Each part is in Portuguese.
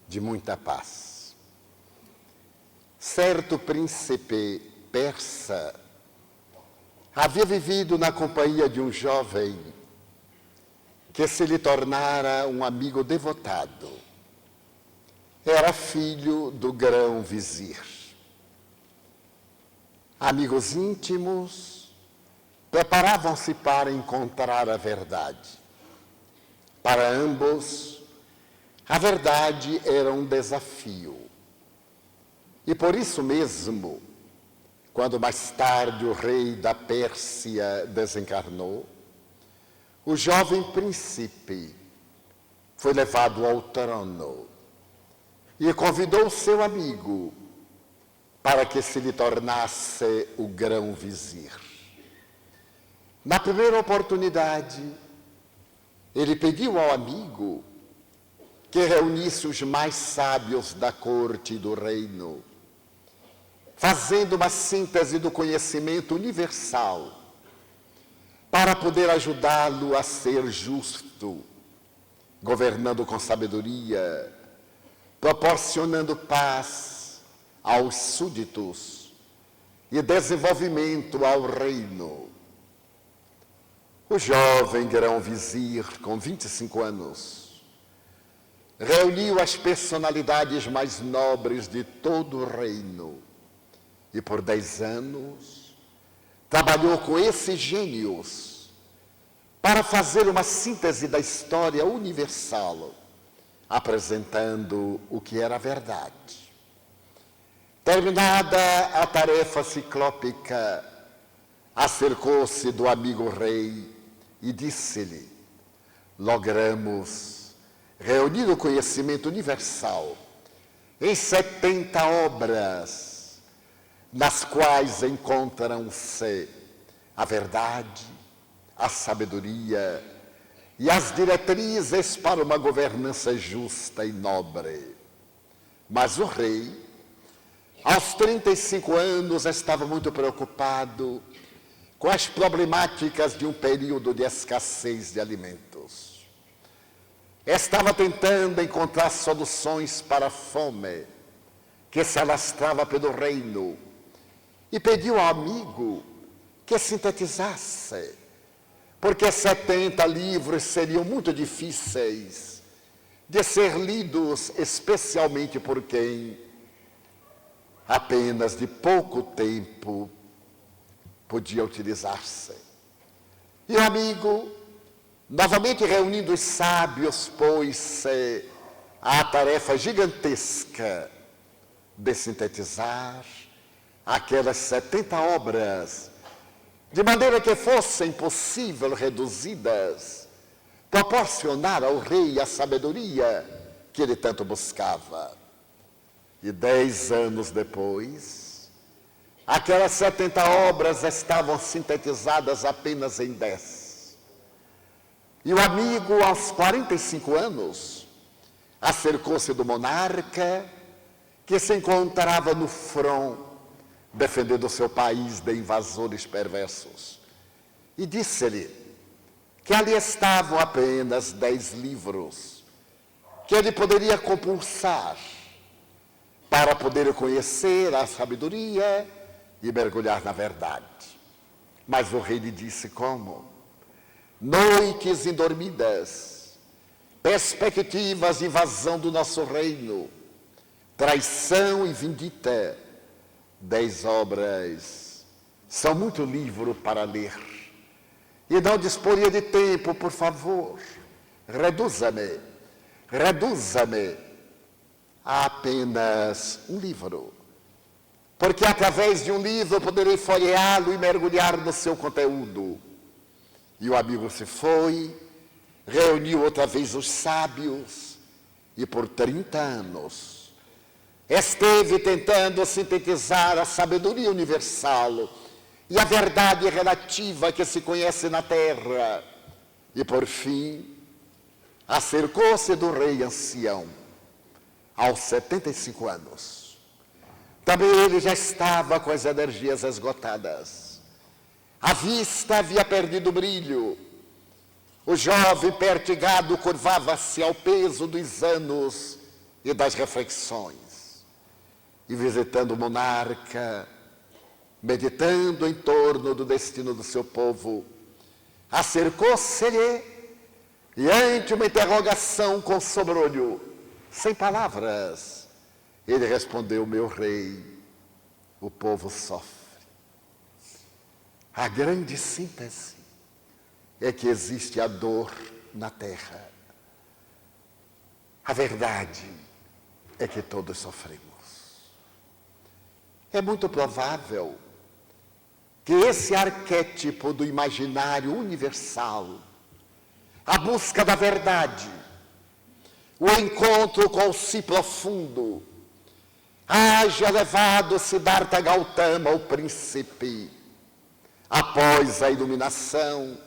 de muita paz. Certo príncipe persa havia vivido na companhia de um jovem que se lhe tornara um amigo devotado. Era filho do grão-vizir. Amigos íntimos preparavam-se para encontrar a verdade. Para ambos, a verdade era um desafio. E por isso mesmo, quando mais tarde o rei da Pérsia desencarnou, o jovem príncipe foi levado ao trono e convidou seu amigo para que se lhe tornasse o grão-vizir. Na primeira oportunidade, ele pediu ao amigo que reunisse os mais sábios da corte do reino, fazendo uma síntese do conhecimento universal, para poder ajudá-lo a ser justo, governando com sabedoria, proporcionando paz aos súditos e desenvolvimento ao reino. O jovem grão-vizir, com 25 anos, reuniu as personalidades mais nobres de todo o reino e, por 10 anos, trabalhou com esses gênios para fazer uma síntese da história universal, apresentando o que era a verdade. Terminada a tarefa ciclópica, acercou-se do amigo rei e disse-lhe: logramos reunir o conhecimento universal em 70 obras, nas quais encontram-se a verdade, a sabedoria e as diretrizes para uma governança justa e nobre. Mas o rei, aos 35 anos, estava muito preocupado com as problemáticas de um período de escassez de alimentos. Estava tentando encontrar soluções para a fome que se alastrava pelo reino e pediu ao amigo que sintetizasse, porque 70 livros seriam muito difíceis de ser lidos, especialmente por quem apenas de pouco tempo podia utilizar-se. E o amigo, novamente reunindo os sábios, pôs-se à tarefa gigantesca de sintetizar aquelas 70 obras, de maneira que fossem possível reduzidas, proporcionar ao rei a sabedoria que ele tanto buscava. E 10 anos depois, aquelas 70 obras estavam sintetizadas apenas em 10. E o amigo, aos 45 anos, acercou-se do monarca que se encontrava no front, defendendo seu país de invasores perversos. E disse-lhe que ali estavam apenas 10 livros, que ele poderia compulsar para poder conhecer a sabedoria e mergulhar na verdade. Mas o rei lhe disse como? Noites indormidas, perspectivas de invasão do nosso reino, traição e vindita. 10 obras são muito livro para ler. E não disporia de tempo, por favor. Reduza-me a apenas um livro. Porque através de um livro eu poderei folheá-lo e mergulhar no seu conteúdo. E o amigo se foi, reuniu outra vez os sábios, e por 30 anos esteve tentando sintetizar a sabedoria universal e a verdade relativa que se conhece na terra. E por fim, acercou-se do rei ancião, aos 75 anos. Também ele já estava com as energias esgotadas. A vista havia perdido o brilho. O jovem pertigado curvava-se ao peso dos anos e das reflexões, e visitando o monarca, meditando em torno do destino do seu povo, acercou-se-lhe e, ante uma interrogação com sobrolho, sem palavras, ele respondeu: meu rei, o povo sofre. A grande síntese é que existe a dor na terra. A verdade é que todos sofremos. É muito provável que esse arquétipo do imaginário universal, a busca da verdade, o encontro com o si profundo, haja levado Siddhartha Gautama, o príncipe, após a iluminação,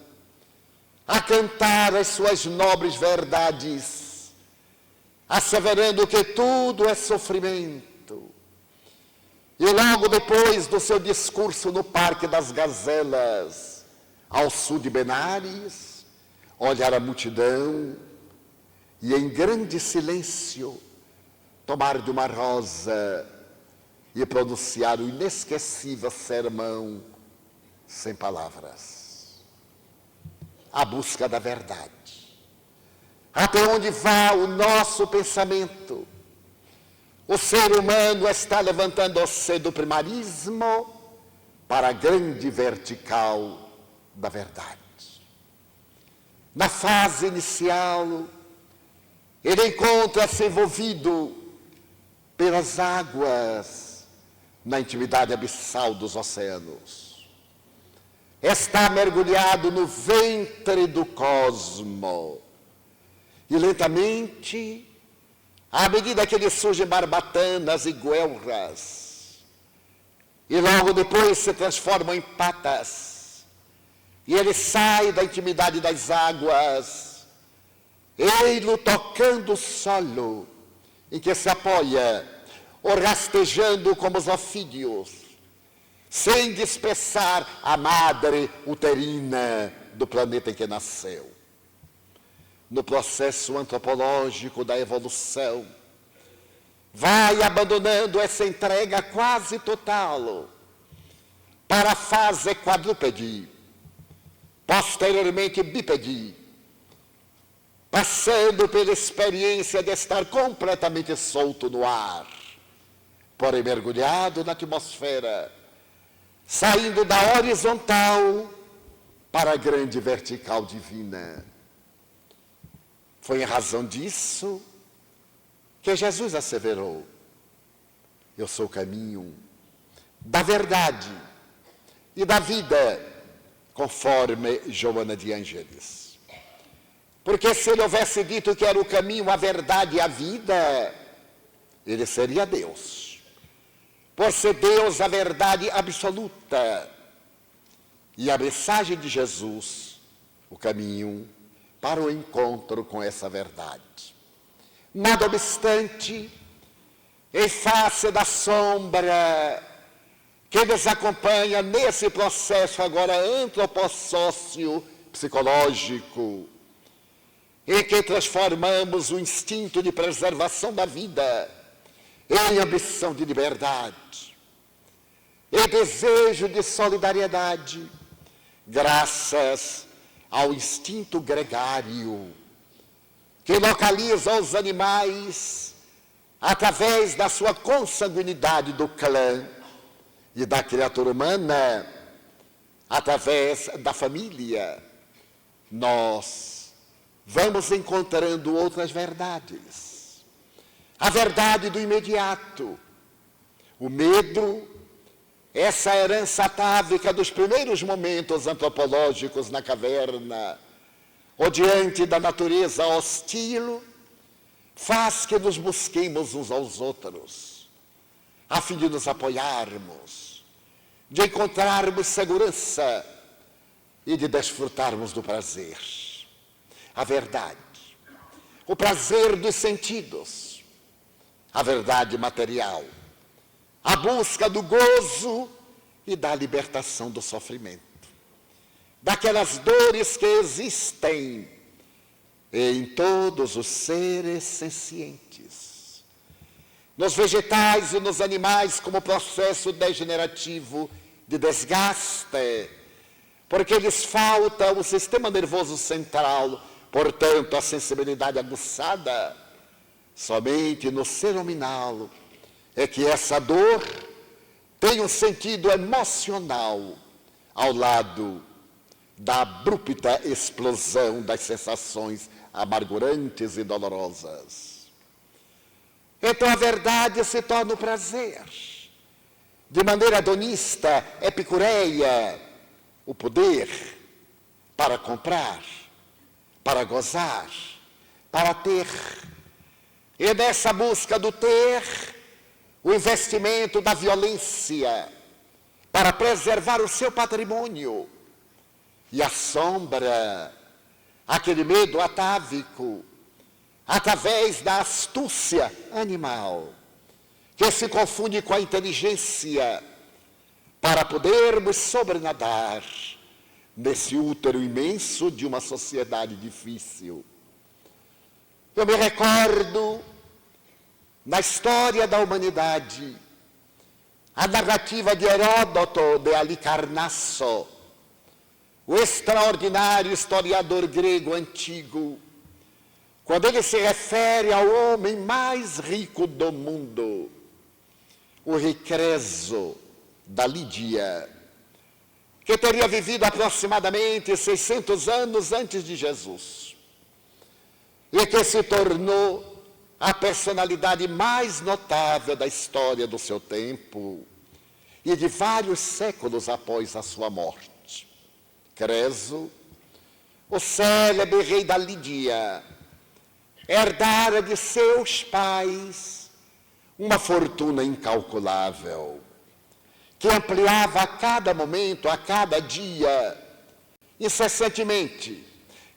a cantar as suas nobres verdades, asseverando que tudo é sofrimento. E logo depois do seu discurso no Parque das Gazelas, ao sul de Benares, olhar a multidão e, em grande silêncio, tomar de uma rosa e pronunciar o inesquecível sermão sem palavras. A busca da verdade. Até onde vai o nosso pensamento? O ser humano está levantando-se do primarismo para a grande vertical da verdade. Na fase inicial, ele encontra-se envolvido pelas águas na intimidade abissal dos oceanos. Está mergulhado no ventre do cosmo. E lentamente, à medida que ele surge barbatanas e guelras, e logo depois se transformam em patas, e ele sai da intimidade das águas, ele tocando o solo em que se apoia, ou rastejando como os ofídeos, sem dispersar a madre uterina do planeta em que nasceu. No processo antropológico da evolução, vai abandonando essa entrega quase total para a fase quadrúpede, posteriormente bípede, passando pela experiência de estar completamente solto no ar, porém mergulhado na atmosfera, saindo da horizontal para a grande vertical divina. Foi em razão disso que Jesus asseverou: eu sou o caminho da verdade e da vida, conforme Joana de Ângeles. Porque se ele houvesse dito que era o caminho, a verdade e a vida, ele seria Deus. Por ser Deus, a verdade absoluta. E a mensagem de Jesus, o caminho para o encontro com essa verdade. Nada obstante, em face da sombra que nos acompanha nesse processo agora antropossócio psicológico, em que transformamos o instinto de preservação da vida em ambição de liberdade, em desejo de solidariedade, graças ao instinto gregário, que localiza os animais através da sua consanguinidade do clã e da criatura humana através da família. Nós vamos encontrando outras verdades. A verdade do imediato, o medo, essa herança atávica dos primeiros momentos antropológicos na caverna, ou diante da natureza hostil, faz que nos busquemos uns aos outros, a fim de nos apoiarmos, de encontrarmos segurança e de desfrutarmos do prazer. A verdade, o prazer dos sentidos, a verdade material, a busca do gozo e da libertação do sofrimento, daquelas dores que existem em todos os seres sencientes. nos vegetais e nos animais como processo degenerativo de desgaste, porque lhes falta o sistema nervoso central, portanto, a sensibilidade aguçada. Somente no ser nominal é que essa dor tem um sentido emocional ao lado da abrupta explosão das sensações amargurantes e dolorosas. Então a verdade se torna o prazer. De maneira hedonista, epicureia, o poder para comprar, para gozar, para ter. E nessa busca do ter, o investimento da violência para preservar o seu patrimônio. E a sombra, aquele medo atávico, através da astúcia animal, que se confunde com a inteligência, para podermos sobrenadar nesse útero imenso de uma sociedade difícil. Eu me recordo, na história da humanidade, a narrativa de Heródoto de Alicarnasso, o extraordinário historiador grego antigo, quando ele se refere ao homem mais rico do mundo, o rei Creso da Lídia, que teria vivido aproximadamente 600 anos antes de Jesus, e que se tornou a personalidade mais notável da história do seu tempo e de vários séculos após a sua morte. Creso, o célebre rei da Lídia, herdara de seus pais uma fortuna incalculável, que ampliava a cada momento, a cada dia, incessantemente,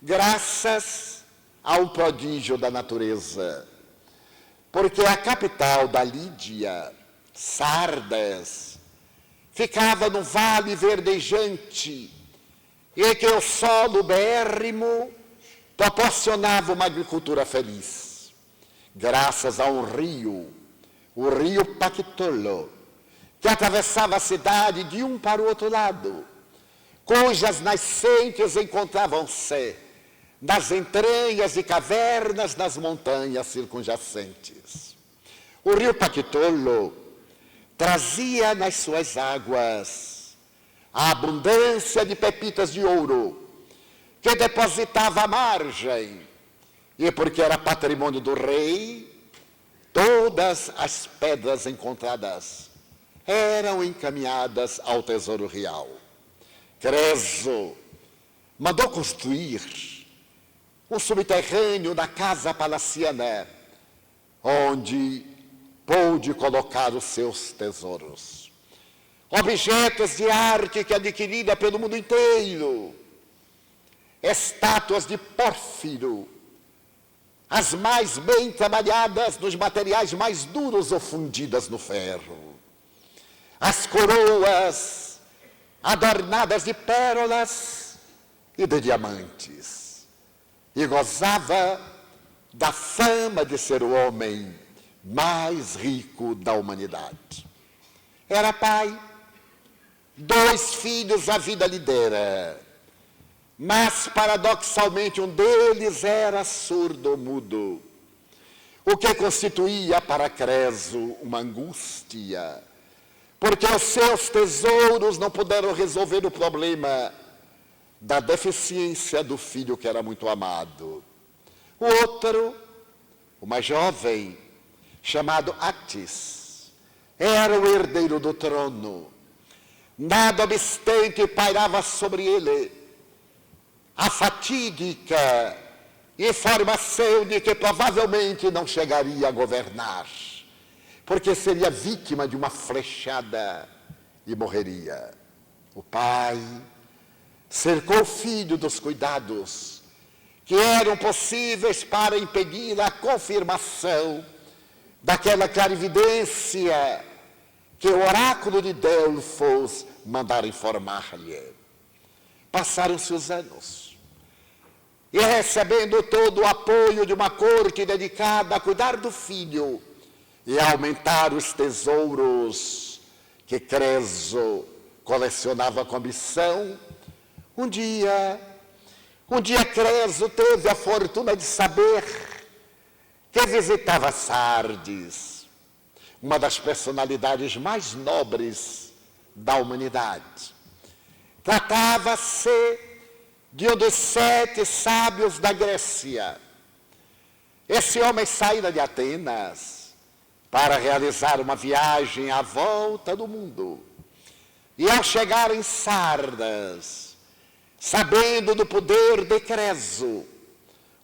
graças a um prodígio da natureza. Porque a capital da Lídia, Sardes, ficava num vale verdejante, e que o solo bérrimo proporcionava uma agricultura feliz, graças a um rio, o rio Pactolo, que atravessava a cidade de um para o outro lado, cujas nascentes encontravam-se nas entranhas e cavernas das montanhas circunjacentes. O rio Pactolo trazia nas suas águas a abundância de pepitas de ouro, que depositava à margem, e porque era patrimônio do rei, todas as pedras encontradas eram encaminhadas ao tesouro real. Creso mandou construir um subterrâneo na casa palaciana, onde pôde colocar os seus tesouros. Objetos de arte que adquirida pelo mundo inteiro, estátuas de pórfiro, as mais bem trabalhadas nos materiais mais duros ou fundidas no ferro, as coroas adornadas de pérolas e de diamantes, e gozava da fama de ser o homem mais rico da humanidade. Era pai, 2 filhos a vida lhe dera, mas paradoxalmente um deles era surdo-mudo, o que constituía para Creso uma angústia, porque os seus tesouros não puderam resolver o problema da deficiência do filho que era muito amado. O outro, o mais jovem, chamado Actis, era o herdeiro do trono. Nada obstante pairava sobre ele a fatídica informação de que provavelmente não chegaria a governar, porque seria vítima de uma flechada e morreria. O pai cercou o filho dos cuidados que eram possíveis para impedir a confirmação daquela clarividência que o oráculo de Delfos mandara informar-lhe. Passaram-se os anos, e recebendo todo o apoio de uma corte dedicada a cuidar do filho, e aumentar os tesouros que Creso colecionava com ambição, um dia Creso teve a fortuna de saber que visitava Sardes, uma das personalidades mais nobres da humanidade. Tratava-se de um dos 7 sábios da Grécia. Esse homem saíra de Atenas para realizar uma viagem à volta do mundo. E ao chegar em Sardas, sabendo do poder de Creso,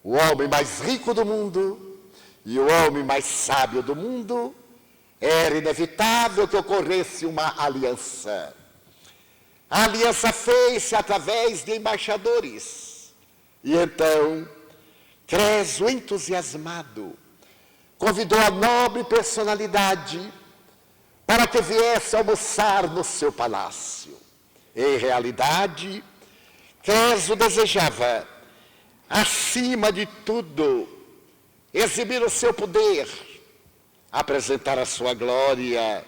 o homem mais rico do mundo e o homem mais sábio do mundo, era inevitável que ocorresse uma aliança. A aliança fez-se através de embaixadores. E então, Creso, entusiasmado, convidou a nobre personalidade para que viesse almoçar no seu palácio. Em realidade, Creso desejava, acima de tudo, exibir o seu poder, apresentar a sua glória,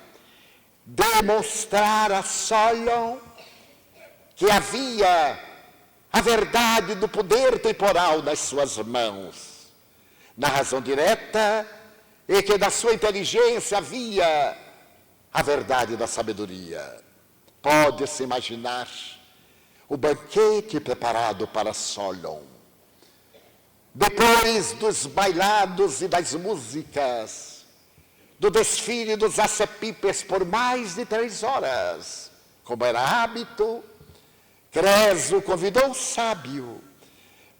demonstrar a Solon que havia a verdade do poder temporal nas suas mãos, na razão direta, e que da sua inteligência havia a verdade da sabedoria. Pode-se imaginar o banquete preparado para Solon. Depois dos bailados e das músicas, do desfile dos acepipes por mais de 3 horas, como era hábito, Creso convidou o sábio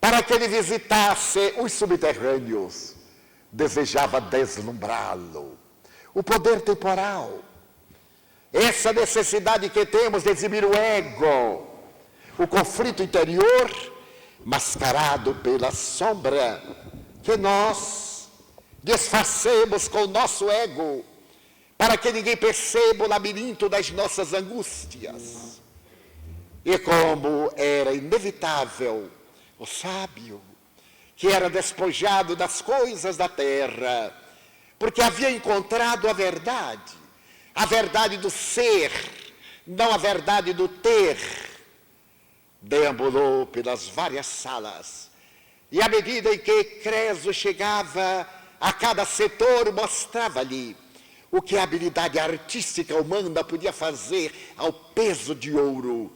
para que ele visitasse os subterrâneos. Desejava deslumbrá-lo. O poder temporal, essa necessidade que temos de exibir o ego, o conflito interior, mascarado pela sombra que nós disfarcemos com o nosso ego, para que ninguém perceba o labirinto das nossas angústias. E como era inevitável, o sábio, que era despojado das coisas da terra, porque havia encontrado a verdade do ser, não a verdade do ter, deambulou pelas várias salas, e à medida em que Creso chegava a cada setor, mostrava-lhe o que a habilidade artística humana podia fazer ao peso de ouro.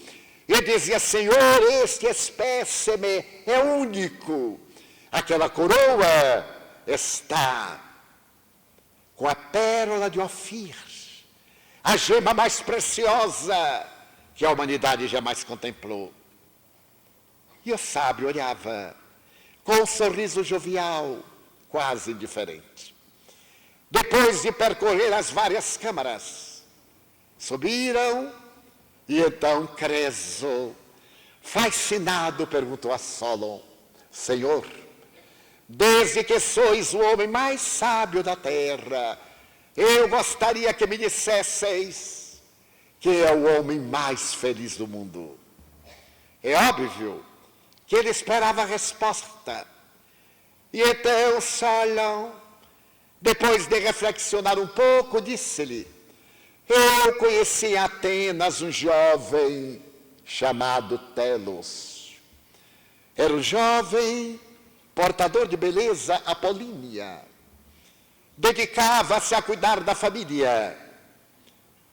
E dizia: Senhor, este espécime é único. Aquela coroa está com a pérola de Ofir, a gema mais preciosa que a humanidade jamais contemplou. E o sábio olhava com um sorriso jovial, quase indiferente. Depois de percorrer as várias câmaras, subiram, e então Creso, fascinado, perguntou a Solon: Senhor, desde que sois o homem mais sábio da terra, eu gostaria que me dissesseis que é o homem mais feliz do mundo. É óbvio que ele esperava a resposta. E então Solon, depois de reflexionar um pouco, disse-lhe: eu conheci em Atenas um jovem chamado Telos. Era um jovem portador de beleza apolínea. Dedicava-se a cuidar da família.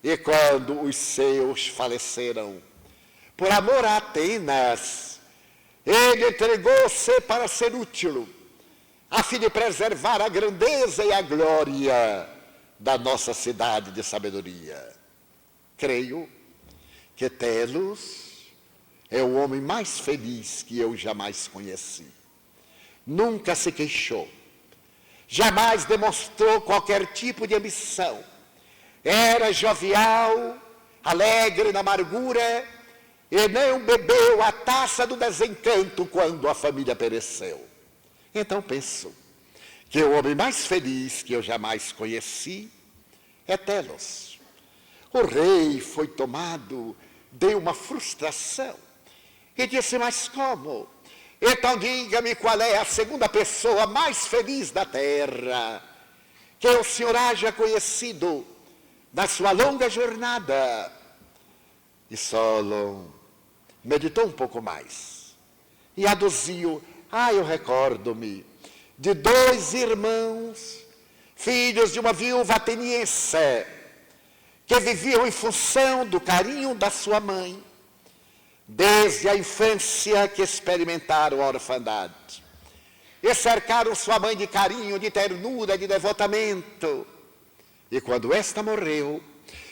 E quando os seus faleceram, por amor a Atenas, ele entregou-se para ser útil, a fim de preservar a grandeza e a glória da nossa cidade de sabedoria. Creio que Telos é o homem mais feliz que eu jamais conheci. Nunca se queixou, jamais demonstrou qualquer tipo de ambição. Era jovial, alegre na amargura, e não bebeu a taça do desencanto quando a família pereceu. Então penso que o homem mais feliz que eu jamais conheci é Telos. O rei foi tomado de uma frustração e disse: mas como? Então diga-me qual é a segunda pessoa mais feliz da terra, que o Senhor haja conhecido na sua longa jornada. E Solon meditou um pouco mais e aduziu: eu recordo-me de 2 irmãos, filhos de uma viúva ateniense, que viviam em função do carinho da sua mãe, desde a infância que experimentaram a orfandade. E cercaram sua mãe de carinho, de ternura, de devotamento. E quando esta morreu,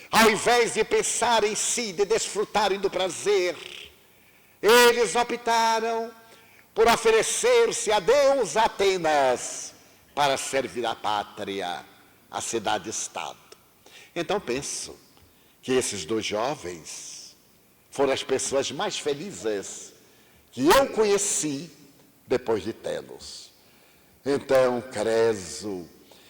ao invés de pensar em si, de desfrutarem do prazer, eles optaram por oferecer-se a Deus Atenas para servir a pátria, a cidade-estado. Então penso que esses 2 jovens foram as pessoas mais felizes que eu conheci depois de tê-los. Então, Creso,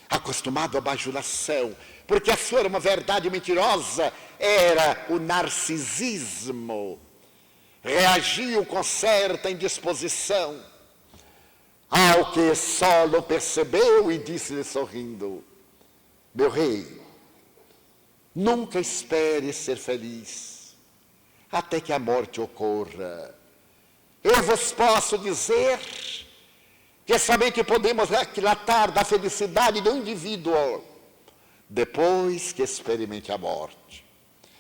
acostumado à bajulação, porque a sua era uma verdade mentirosa, era o narcisismo, reagiu com certa indisposição ao que Solon percebeu e disse-lhe sorrindo: meu rei, nunca espere ser feliz até que a morte ocorra. Eu vos posso dizer que somente podemos aquilatar da felicidade do indivíduo depois que experimente a morte.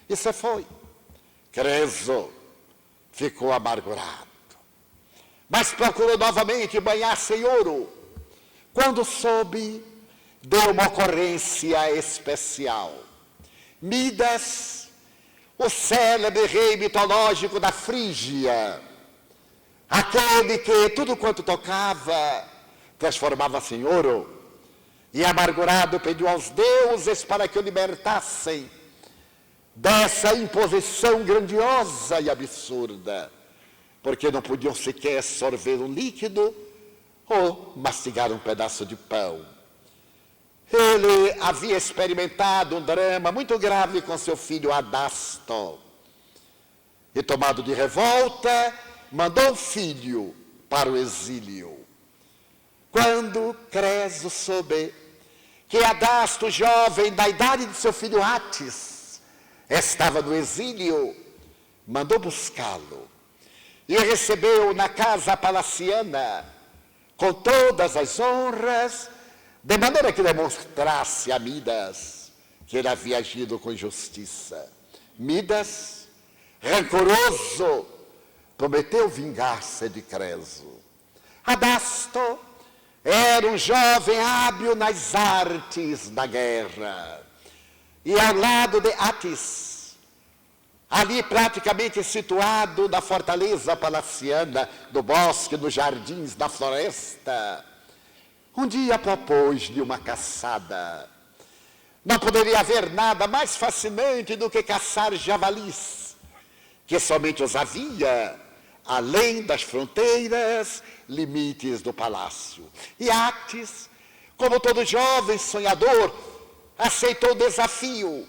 Isso foi. Creso ficou amargurado, mas procurou novamente banhar-se em ouro, quando soube de uma ocorrência especial. Midas, o célebre rei mitológico da Frígia, aquele que tudo quanto tocava transformava-se em ouro, e amargurado pediu aos deuses para que o libertassem dessa imposição grandiosa e absurda, porque não podiam sequer sorver um líquido ou mastigar um pedaço de pão. Ele havia experimentado um drama muito grave com seu filho Adasto, e tomado de revolta, mandou o filho para o exílio. Quando Creso soube que Adasto, jovem da idade de seu filho Atis, estava no exílio, mandou buscá-lo e recebeu na casa palaciana com todas as honras, de maneira que demonstrasse a Midas que ele havia agido com justiça. Midas, rancoroso, prometeu vingar-se de Creso. Adasto era um jovem hábil nas artes da guerra, e ao lado de Atis, ali praticamente situado na fortaleza palaciana, do bosque, nos jardins, da floresta, um dia propôs-lhe uma caçada. Não poderia haver nada mais fascinante do que caçar javalis, que somente os havia além das fronteiras, limites do palácio. E Atis, como todo jovem sonhador, aceitou o desafio.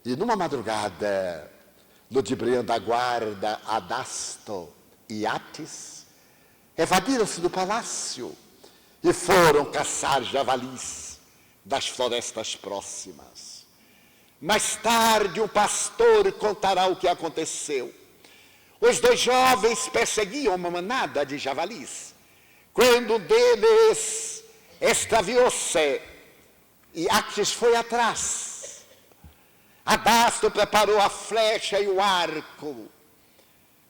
E numa madrugada, ludibriando a guarda, Adasto e Atis evadiram-se do palácio e foram caçar javalis das florestas próximas. Mais tarde, um pastor contará o que aconteceu. Os 2 jovens perseguiam uma manada de javalis, quando um deles extraviou-se e Atis foi atrás. Adasto preparou a flecha e o arco.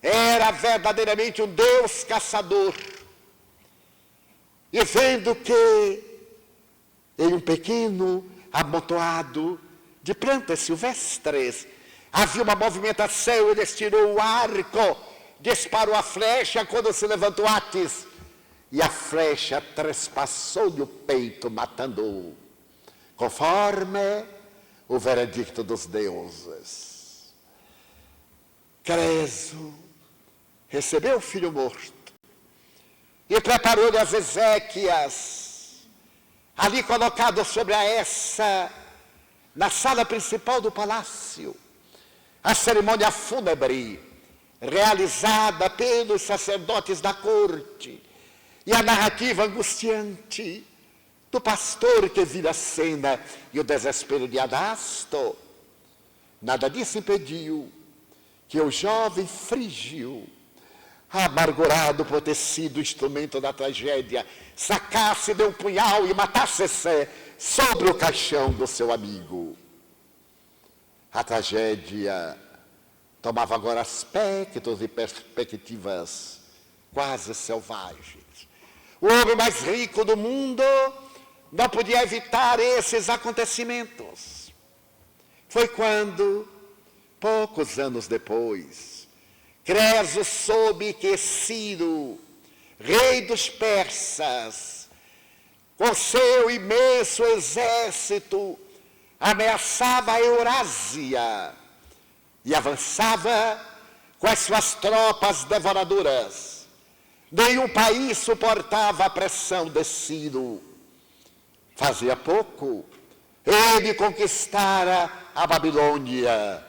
Era verdadeiramente um deus caçador. E vendo que em um pequeno amontoado de plantas silvestres havia uma movimentação, ele estirou o arco, disparou a flecha quando se levantou Atis, e a flecha trespassou-lhe o peito, matando-o, conforme o veredicto dos deuses. Creso recebeu o filho morto e preparou-lhe as exéquias, ali colocado sobre a essa, na sala principal do palácio. A cerimônia fúnebre, realizada pelos sacerdotes da corte, e a narrativa angustiante do pastor que vira a cena e o desespero de Adasto. Nada disso impediu que o jovem frígio, amargurado por ter sido instrumento da tragédia, sacasse de um punhal e matasse-se sobre o caixão do seu amigo. A tragédia tomava agora aspectos e perspectivas quase selvagens. O homem mais rico do mundo não podia evitar esses acontecimentos. Foi quando, poucos anos depois, Creso soube que Ciro, rei dos persas, com seu imenso exército, ameaçava a Eurásia e avançava com as suas tropas devoradoras. Nenhum país suportava a pressão de Ciro. Fazia pouco, ele conquistara a Babilônia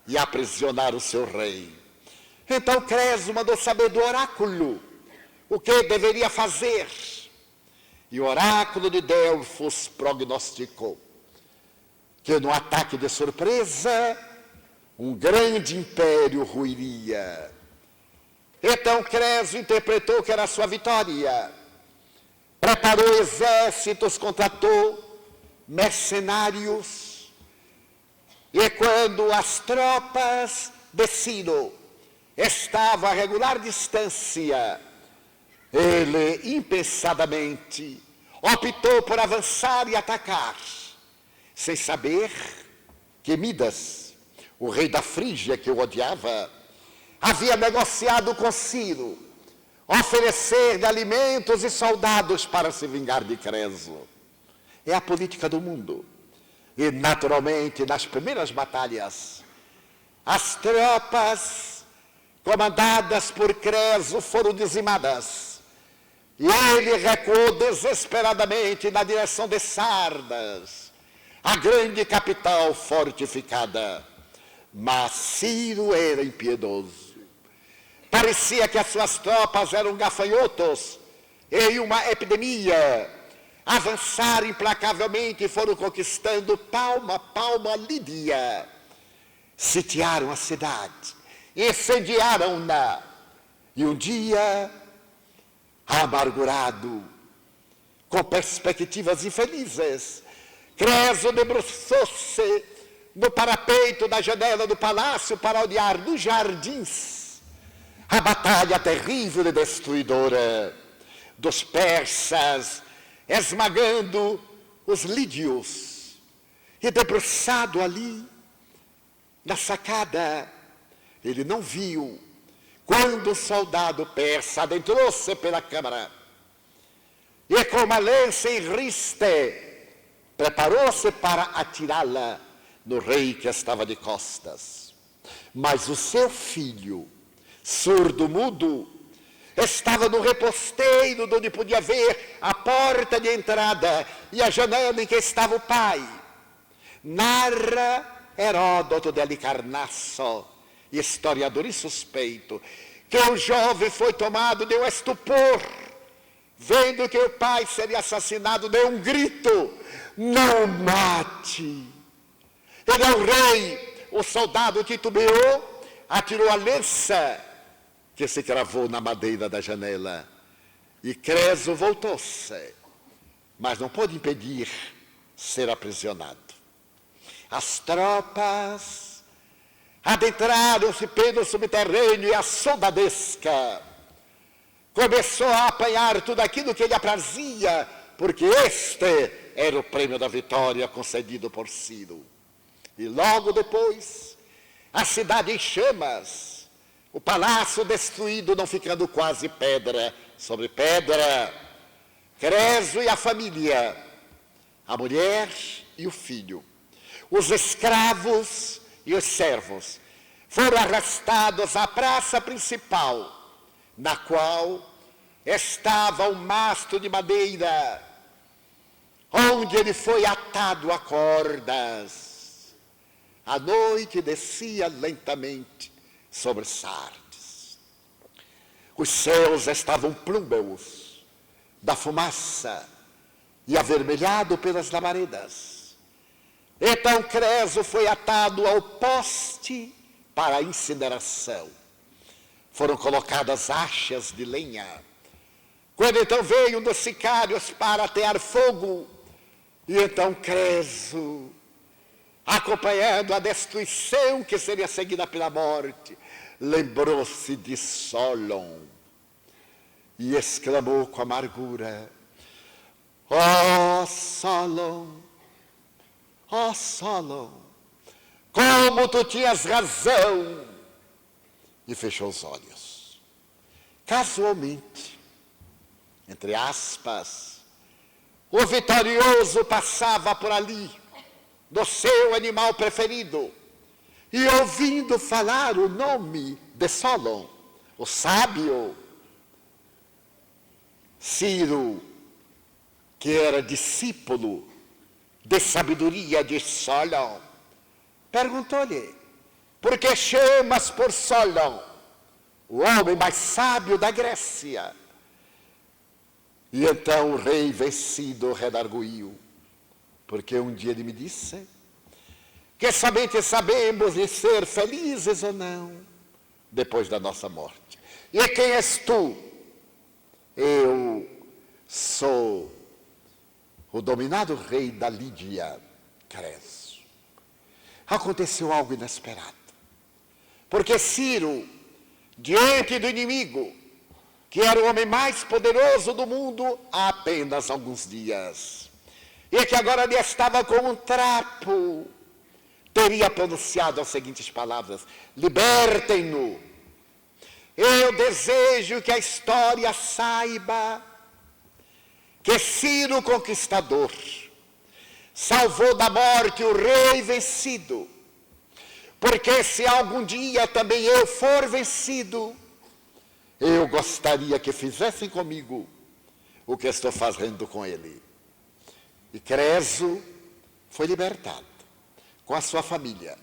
e aprisionara o seu rei. Então Creso mandou saber do oráculo o que deveria fazer. E o oráculo de Delfos prognosticou que no ataque de surpresa, um grande império ruiria. Então Creso interpretou que era a sua vitória. Preparou exércitos, contratou mercenários. E quando as tropas de Ciro estavam a regular distância, ele impensadamente optou por avançar e atacar, sem saber que Midas, o rei da Frígia que o odiava, havia negociado com Ciro oferecer alimentos e soldados para se vingar de Creso. É a política do mundo. E, naturalmente, nas primeiras batalhas, as tropas comandadas por Creso foram dizimadas. E ele recuou desesperadamente na direção de Sardas, a grande capital fortificada. Mas Ciro era impiedoso. Parecia que as suas tropas eram gafanhotos em uma epidemia. Avançaram implacavelmente e foram conquistando palma a palma Lídia. Sitiaram a cidade, incendiaram-na. E um dia, amargurado, com perspectivas infelizes, Creso debruçou-se no parapeito da janela do palácio para olhar dos jardins a batalha terrível e destruidora dos persas, esmagando os lídios. E debruçado ali, na sacada, ele não viu quando o soldado persa adentrou-se pela câmara e com uma lança em riste preparou-se para atirá-la no rei que estava de costas. Mas o seu filho, surdo-mudo, estava no reposteiro onde podia ver a porta de entrada e a janela em que estava o pai. Narra Heródoto de Alicarnasso, historiador insuspeito, que o jovem foi tomado de um estupor, vendo que o pai seria assassinado, deu um grito: não mate! Ele é o rei. O soldado titubeou, atirou a lança que se cravou na madeira da janela. E Creso voltou-se, mas não pôde impedir ser aprisionado. As tropas adentraram-se pelo subterrâneo e a soldadesca começou a apanhar tudo aquilo que lhe aprazia, porque este era o prêmio da vitória concedido por Ciro. E logo depois, a cidade em chamas, o palácio destruído, não ficando quase pedra sobre pedra. Creso e a família, a mulher e o filho, os escravos e os servos, foram arrastados à praça principal, na qual estava um mastro de madeira, onde ele foi atado a cordas. A noite descia lentamente sobre Sardes. Os céus estavam plúmbeos da fumaça e avermelhado pelas labaredas. Então Creso foi atado ao poste para a incineração. Foram colocadas achas de lenha. Quando então veio um dos sicários para atear fogo, e então Creso, acompanhando a destruição que seria seguida pela morte, lembrou-se de Solon e exclamou com amargura: ó Solon, como tu tinhas razão! E fechou os olhos. Casualmente, entre aspas, o vitorioso passava por ali, do seu animal preferido, e ouvindo falar o nome de Solon, o sábio, Ciro, que era discípulo de sabedoria de Solon, perguntou-lhe: por que chamas por Solon, o homem mais sábio da Grécia? E então o rei vencido redarguiu: porque um dia ele me disse que somente sabemos de ser felizes ou não depois da nossa morte. E quem és tu? Eu sou o dominado rei da Lídia, Creso. Aconteceu algo inesperado, porque Ciro, diante do inimigo, que era o homem mais poderoso do mundo há apenas alguns dias, e que agora lhe estava como um trapo, teria pronunciado as seguintes palavras: libertem-no. Eu desejo que a história saiba que Ciro Conquistador salvou da morte o rei vencido, porque se algum dia também eu for vencido, eu gostaria que fizessem comigo o que estou fazendo com ele. E Creso foi libertado com a sua família.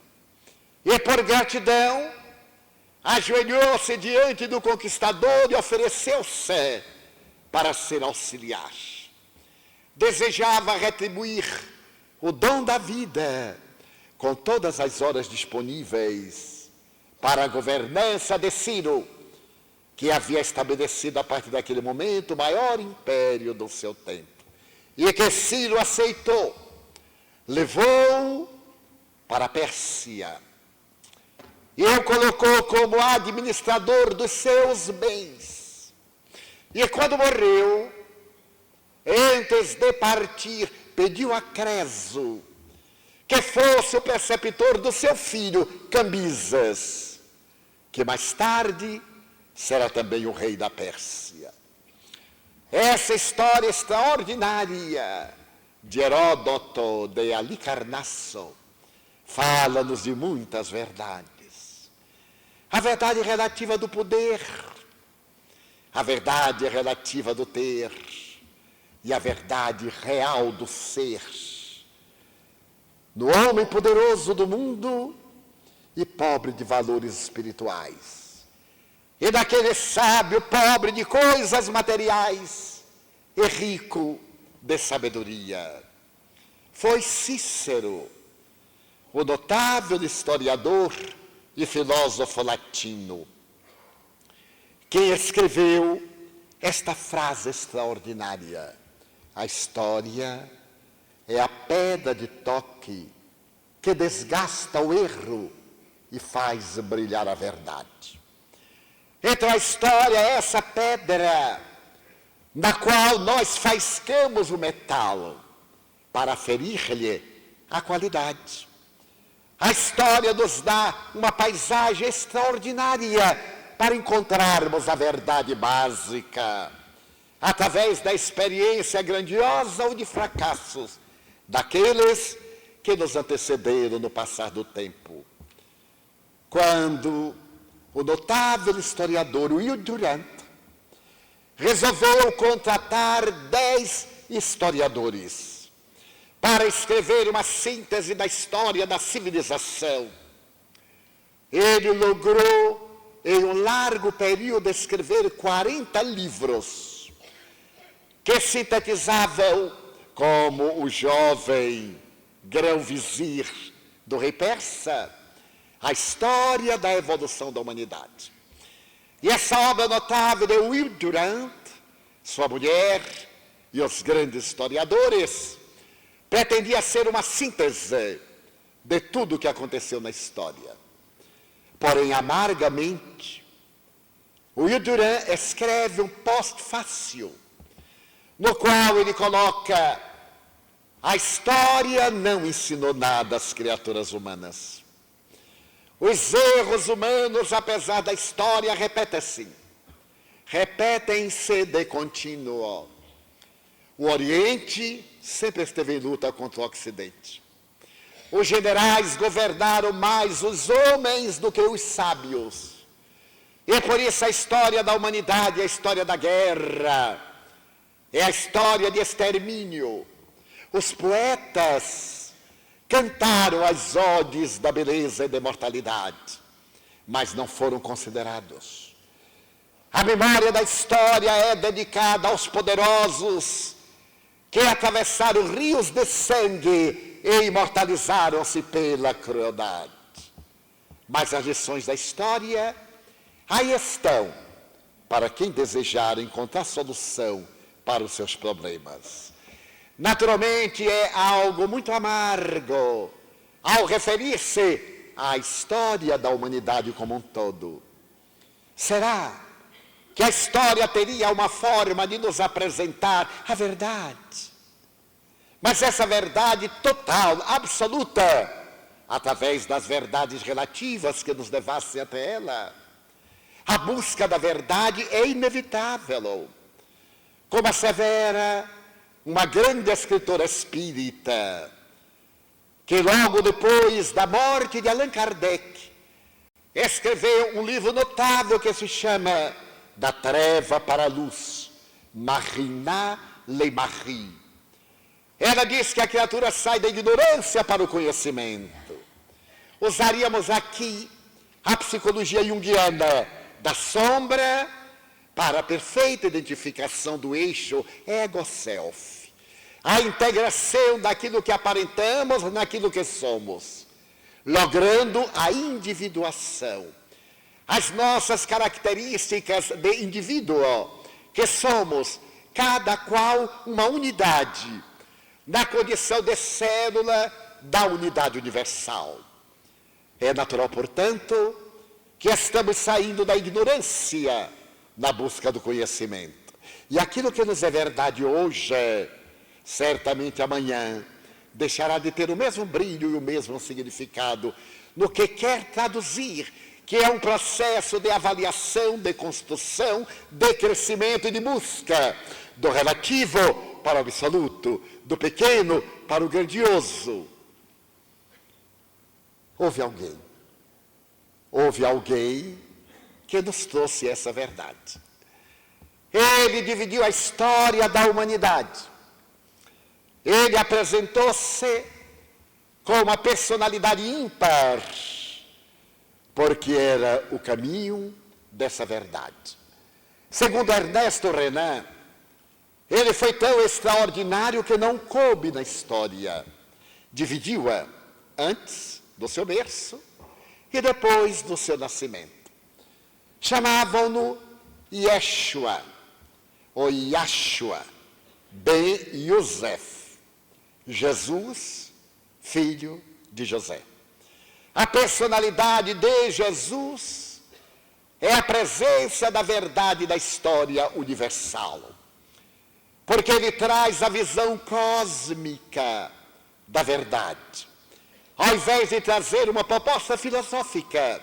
E por gratidão, ajoelhou-se diante do conquistador e ofereceu-se para ser auxiliar. Desejava retribuir o dom da vida com todas as horas disponíveis para a governança de Ciro, que havia estabelecido a partir daquele momento o maior império do seu tempo. E que Ciro aceitou, levou para a Pérsia e o colocou como administrador dos seus bens. E quando morreu, antes de partir, pediu a Creso que fosse o preceptor do seu filho Cambisas, que mais tarde será também o rei da Pérsia. Essa história extraordinária de Heródoto de Alicarnasso fala-nos de muitas verdades. A verdade relativa do poder, a verdade relativa do ter e a verdade real do ser. No homem poderoso do mundo e pobre de valores espirituais. E daquele sábio pobre de coisas materiais e rico de sabedoria. Foi Cícero, o notável historiador e filósofo latino, quem escreveu esta frase extraordinária: a história é a pedra de toque que desgasta o erro e faz brilhar a verdade. Então a história é essa pedra na qual nós faiscamos o metal para ferir-lhe a qualidade. A história nos dá uma paisagem extraordinária para encontrarmos a verdade básica, através da experiência grandiosa ou de fracassos daqueles que nos antecederam no passar do tempo. Quando o notável historiador Will Durant resolveu contratar 10 historiadores para escrever uma síntese da história da civilização, ele logrou, em um largo período, escrever 40 livros que sintetizavam como o jovem grão-vizir do rei persa, a história da evolução da humanidade. E essa obra notável de Will Durant, sua mulher e os grandes historiadores, pretendia ser uma síntese de tudo o que aconteceu na história. Porém, amargamente, Will Durant escreve um pós-fácil, no qual ele coloca: a história não ensinou nada às criaturas humanas. Os erros humanos, apesar da história, repetem-se de contínuo. O Oriente sempre esteve em luta contra o Ocidente. Os generais governaram mais os homens do que os sábios. E por isso a história da humanidade é a história da guerra, é a história de extermínio. Os poetas cantaram as odes da beleza e da imortalidade, mas não foram considerados. A memória da história é dedicada aos poderosos que atravessaram rios de sangue e imortalizaram-se pela crueldade. Mas as lições da história aí estão, para quem desejar encontrar solução para os seus problemas. Naturalmente, é algo muito amargo ao referir-se à história da humanidade como um todo. Será que a história teria uma forma de nos apresentar a verdade? Mas essa verdade total, absoluta, através das verdades relativas que nos levassem até ela. A busca da verdade é inevitável. Como assevera uma grande escritora espírita, que logo depois da morte de Allan Kardec, escreveu um livro notável que se chama Da Treva para a Luz, Marina Le Marie. Ela diz que a criatura sai da ignorância para o conhecimento. Usaríamos aqui a psicologia junguiana da sombra para a perfeita identificação do eixo ego-self. A integração daquilo que aparentamos naquilo que somos, logrando a individuação. As nossas características de indivíduo, que somos cada qual uma unidade, na condição de célula da unidade universal. É natural, portanto, que estamos saindo da ignorância na busca do conhecimento. E aquilo que nos é verdade hoje, certamente amanhã, deixará de ter o mesmo brilho e o mesmo significado no que quer traduzir, que é um processo de avaliação, de construção, de crescimento e de busca do relativo para o absoluto, do pequeno para o grandioso. Houve alguém que nos trouxe essa verdade. Ele dividiu a história da humanidade. Ele apresentou-se com uma personalidade ímpar, porque era o caminho dessa verdade. Segundo Ernesto Renan, ele foi tão extraordinário que não coube na história. Dividiu-a antes do seu berço e depois do seu nascimento. Chamavam-no Yeshua, ou Yashua, ben Yosef, Jesus, filho de José. A personalidade de Jesus é a presença da verdade da história universal, porque ele traz a visão cósmica da verdade. Ao invés de trazer uma proposta filosófica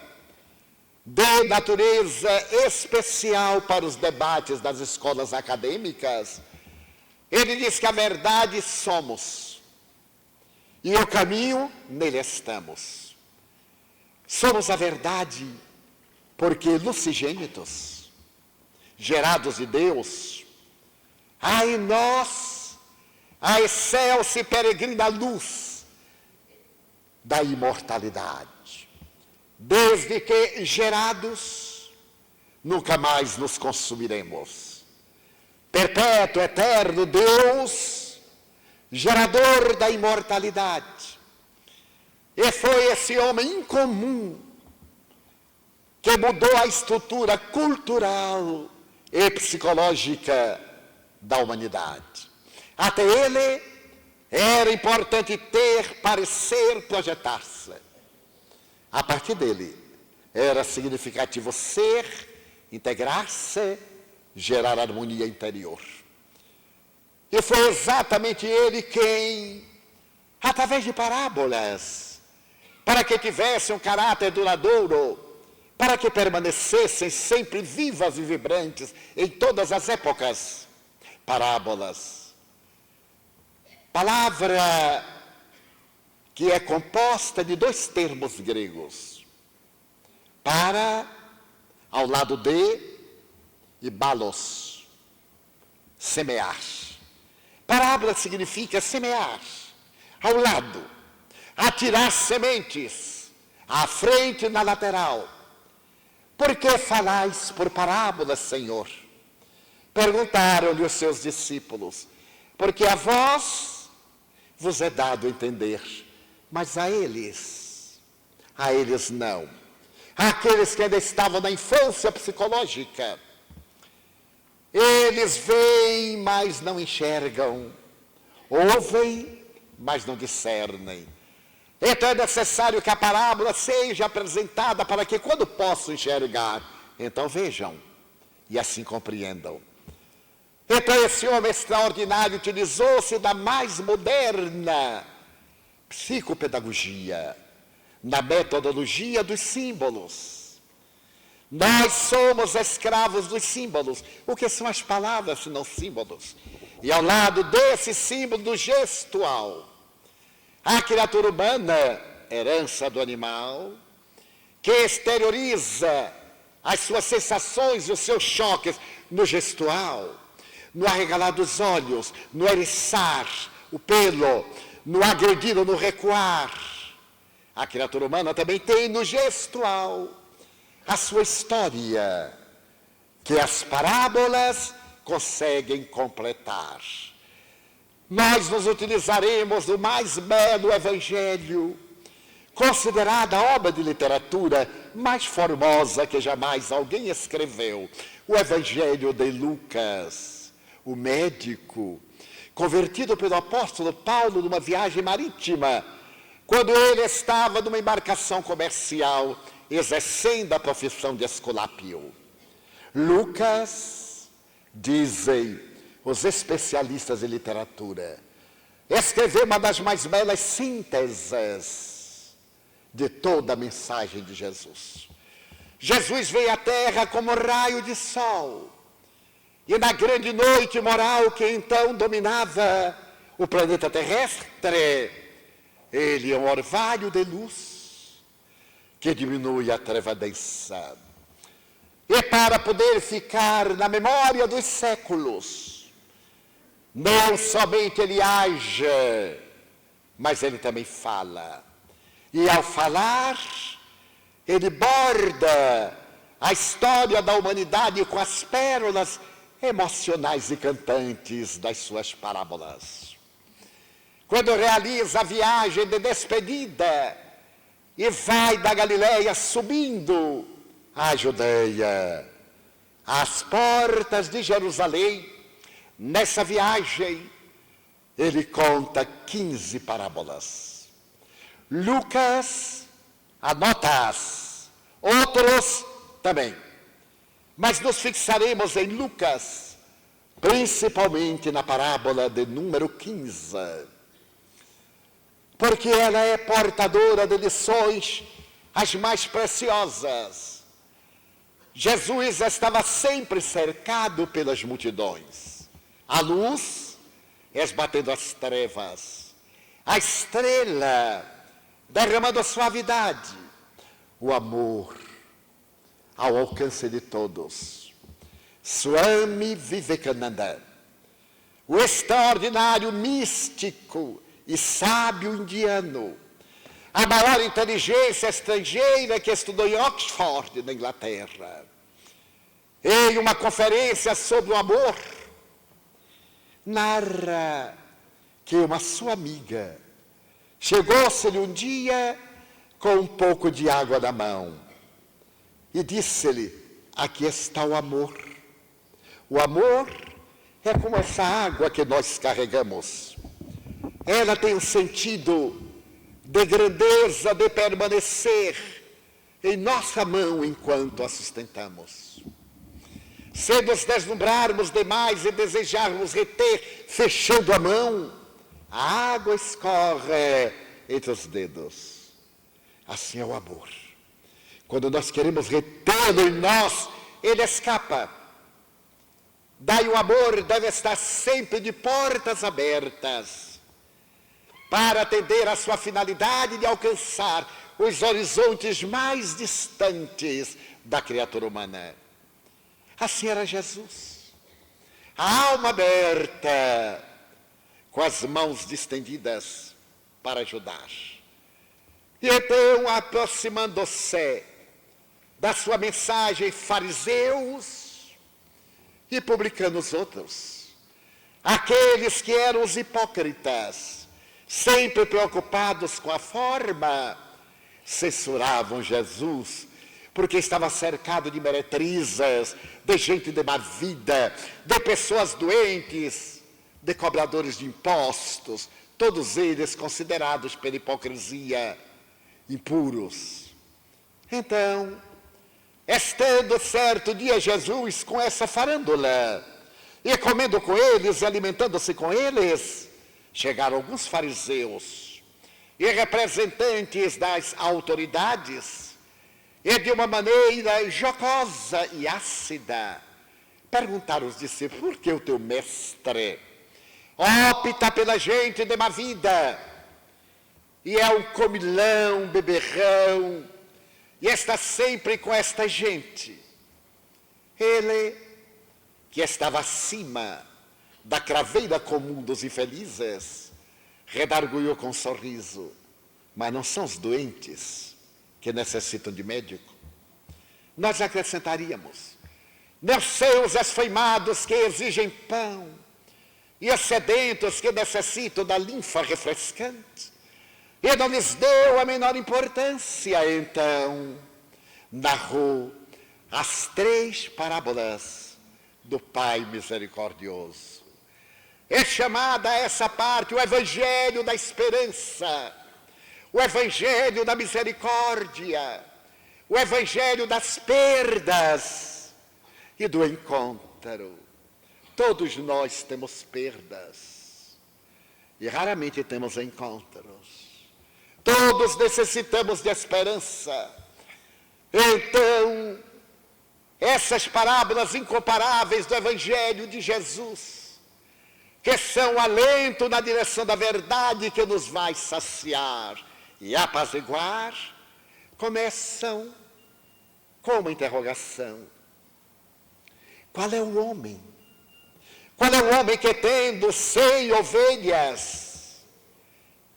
de natureza especial para os debates das escolas acadêmicas, ele diz que a verdade somos, e o caminho nele estamos. Somos a verdade porque lucigênitos, gerados de Deus, há em nós a excelsa e peregrina luz da imortalidade. Desde que gerados, nunca mais nos consumiremos. Perpétuo, eterno Deus, gerador da imortalidade. E foi esse homem incomum que mudou a estrutura cultural e psicológica da humanidade. Até ele era importante ter, parecer, projetar-se. A partir dele era significativo ser, integrar-se, gerar harmonia interior. E foi exatamente ele quem, através de parábolas, para que tivesse um caráter duradouro, para que permanecessem sempre vivas e vibrantes em todas as épocas, parábolas. Palavra que é composta de dois termos gregos. Para, ao lado de, e balos, semear. Parábola significa semear, ao lado, atirar sementes, à frente e na lateral. Por que falais por parábolas, Senhor? Perguntaram-lhe os seus discípulos. Porque a vós vos é dado entender, mas a eles não. Aqueles que ainda estavam na infância psicológica, eles veem, mas não enxergam, ouvem, mas não discernem. Então é necessário que a parábola seja apresentada para que quando possam enxergar, então vejam e assim compreendam. Então esse homem extraordinário utilizou-se da mais moderna psicopedagogia, na metodologia dos símbolos. Nós somos escravos dos símbolos. O que são as palavras se não símbolos? E ao lado desse símbolo do gestual, a criatura humana, herança do animal, que exterioriza as suas sensações e os seus choques no gestual, no arregalar dos olhos, no eriçar o pelo, no agredir ou no recuar. A criatura humana também tem no gestual a sua história, que as parábolas conseguem completar. Nós nos utilizaremos do mais belo evangelho, considerada a obra de literatura mais formosa que jamais alguém escreveu, o evangelho de Lucas, o médico, convertido pelo apóstolo Paulo numa viagem marítima, quando ele estava numa embarcação comercial, exercendo a profissão de esculápio. Lucas, dizem os especialistas em literatura, escreveu uma das mais belas sínteses de toda a mensagem de Jesus. Jesus veio à Terra como raio de sol, e na grande noite moral que então dominava o planeta terrestre, ele é um orvalho de luz que diminui a treva densa. E para poder ficar na memória dos séculos, não somente ele age, mas ele também fala. E ao falar, ele borda a história da humanidade com as pérolas emocionais e cantantes das suas parábolas. Quando realiza a viagem de despedida e vai da Galileia subindo à Judeia, às portas de Jerusalém, nessa viagem, ele conta 15 parábolas. Lucas anota-as, outros também. Mas nos fixaremos em Lucas, principalmente na parábola de número 15, porque ela é portadora de lições as mais preciosas. Jesus estava sempre cercado pelas multidões. A luz esbatendo as trevas, a estrela derramando a suavidade, o amor ao alcance de todos. Swami Vivekananda, o extraordinário místico e sábio indiano, a maior inteligência estrangeira que estudou em Oxford, na Inglaterra, em uma conferência sobre o amor, narra que uma sua amiga chegou-se-lhe um dia com um pouco de água na mão e disse-lhe: aqui está o amor. O amor é como essa água que nós carregamos. Ela tem um sentido de grandeza, de permanecer em nossa mão enquanto a sustentamos. Se nos deslumbrarmos demais e desejarmos reter, fechando a mão, a água escorre entre os dedos. Assim é o amor. Quando nós queremos retê-lo em nós, ele escapa. Daí o amor deve estar sempre de portas abertas para atender à sua finalidade de alcançar os horizontes mais distantes da criatura humana. Assim era Jesus. A alma aberta, com as mãos distendidas para ajudar. E então, aproximando-se da sua mensagem, fariseus e publicanos outros, aqueles que eram os hipócritas, sempre preocupados com a forma, censuravam Jesus, porque estava cercado de meretrizes, de gente de má vida, de pessoas doentes, de cobradores de impostos, todos eles considerados pela hipocrisia impuros. Então, estando certo dia Jesus com essa farândula, e comendo com eles e alimentando-se com eles, chegaram alguns fariseus e representantes das autoridades, e de uma maneira jocosa e ácida, perguntaram aos discípulos: por que o teu mestre opta pela gente de má vida, e é um comilão, beberrão, e está sempre com esta gente? Ele, que estava acima da craveira comum dos infelizes, redarguiu com um sorriso: mas não são os doentes que necessitam de médico? Nós acrescentaríamos: não são os esfoimados que exigem pão, e os sedentos que necessitam da linfa refrescante? E não lhes deu a menor importância. Então, narrou as 3 parábolas do Pai misericordioso. É chamada essa parte o Evangelho da esperança, o Evangelho da misericórdia, o Evangelho das perdas e do encontro. Todos nós temos perdas e raramente temos encontros. Todos necessitamos de esperança. Então, essas parábolas incomparáveis do Evangelho de Jesus, que são alento na direção da verdade que nos vai saciar e apaziguar, começam com uma interrogação: qual é o homem? Qual é o homem que, tendo 100 ovelhas,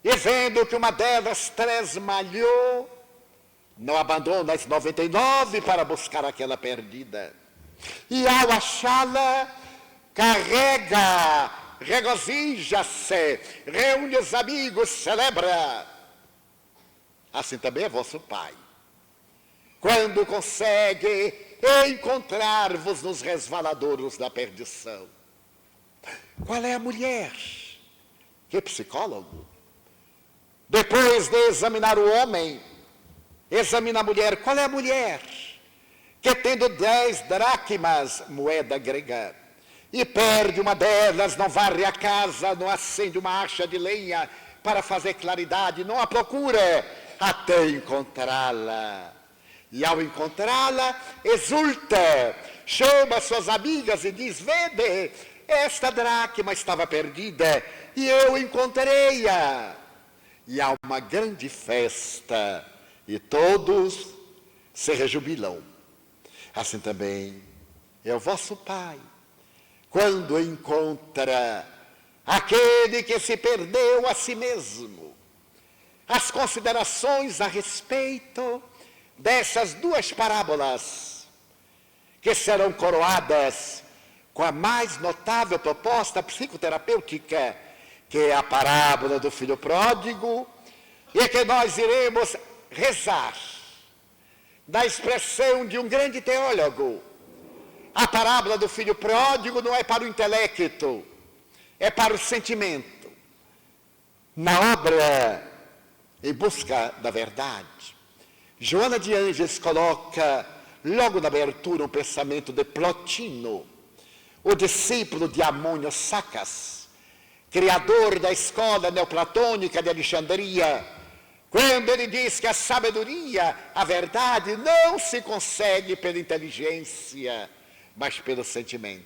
e vendo que uma delas tresmalhou, não abandona as 99 para buscar aquela perdida? E ao achá-la, carrega, regozija-se, reúne os amigos, celebra. Assim também é vosso Pai, quando consegue encontrar-vos nos resvaladouros da perdição. Qual é a mulher? Que psicólogo, depois de examinar o homem, examina a mulher. Qual é a mulher que, tendo 10 dracmas, moeda grega, e perde uma delas, não varre a casa, não acende uma acha de lenha para fazer claridade, não a procura até encontrá-la? E ao encontrá-la, exulta, chama suas amigas e diz: vede, esta dracma estava perdida e eu encontrei-a. E há uma grande festa e todos se rejubilam. Assim também é o vosso Pai, quando encontra aquele que se perdeu a si mesmo. As considerações a respeito dessas 2 parábolas, que serão coroadas com a mais notável proposta psicoterapêutica que é a parábola do filho pródigo, e que nós iremos rezar da expressão de um grande teólogo. A parábola do filho pródigo não é para o intelecto, é para o sentimento. Na obra Em Busca da Verdade, Joana de Ângeles coloca logo na abertura um pensamento de Plotino, o discípulo de Amônio Sacas, criador da escola neoplatônica de Alexandria, quando ele diz que a sabedoria, a verdade, não se consegue pela inteligência, mas pelo sentimento.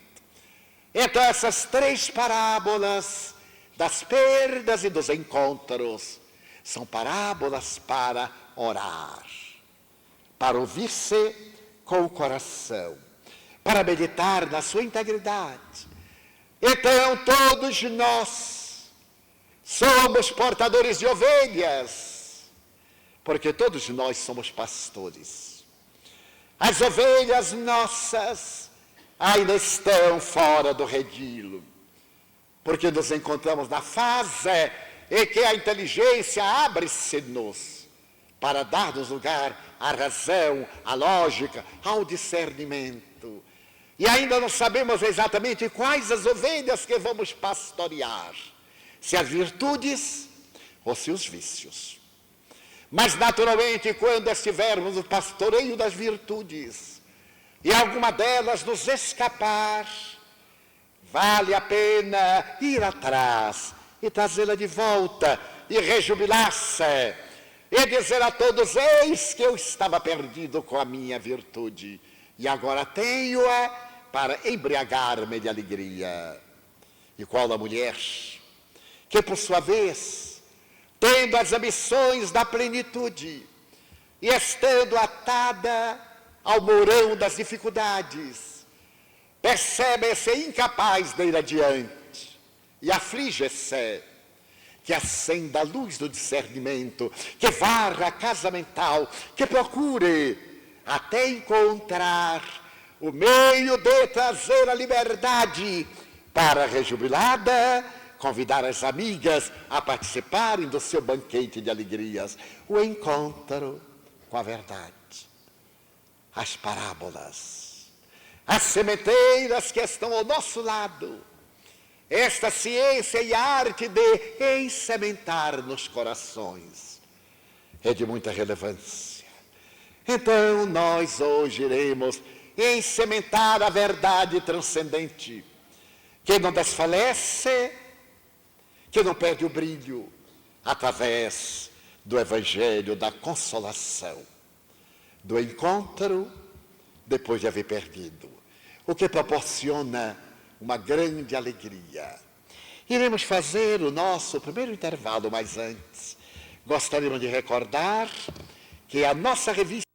Então essas três parábolas das perdas e dos encontros são parábolas para orar, para ouvir-se com o coração, para meditar na sua integridade. Então todos nós somos portadores de ovelhas, porque todos nós somos pastores. As ovelhas nossas ainda estão fora do redil, porque nos encontramos na fase em que a inteligência abre-se-nos para dar-nos lugar à razão, à lógica, ao discernimento. E ainda não sabemos exatamente quais as ovelhas que vamos pastorear, se as virtudes ou se os vícios. Mas naturalmente, quando estivermos no pastoreio das virtudes, e alguma delas nos escapar, vale a pena ir atrás e trazê-la de volta e rejubilar-se e dizer a todos: eis que eu estava perdido com a minha virtude e agora tenho-a para embriagar-me de alegria. E qual a mulher que, por sua vez, tendo as ambições da plenitude e estando atada ao mourão das dificuldades, percebe-se incapaz de ir adiante e aflige-se, que acenda a luz do discernimento, que varra a casa mental, que procure até encontrar o meio de trazer a liberdade para, rejubilada, convidar as amigas a participarem do seu banquete de alegrias. O encontro com a verdade. As parábolas, as sementeiras que estão ao nosso lado, esta ciência e arte de ensementar nos corações é de muita relevância. Então nós hoje iremos ensementar a verdade transcendente, que não desfalece, que não perde o brilho, através do Evangelho da consolação, do encontro depois de haver perdido, o que proporciona uma grande alegria. Iremos fazer o nosso primeiro intervalo, mas antes gostaríamos de recordar que a nossa revista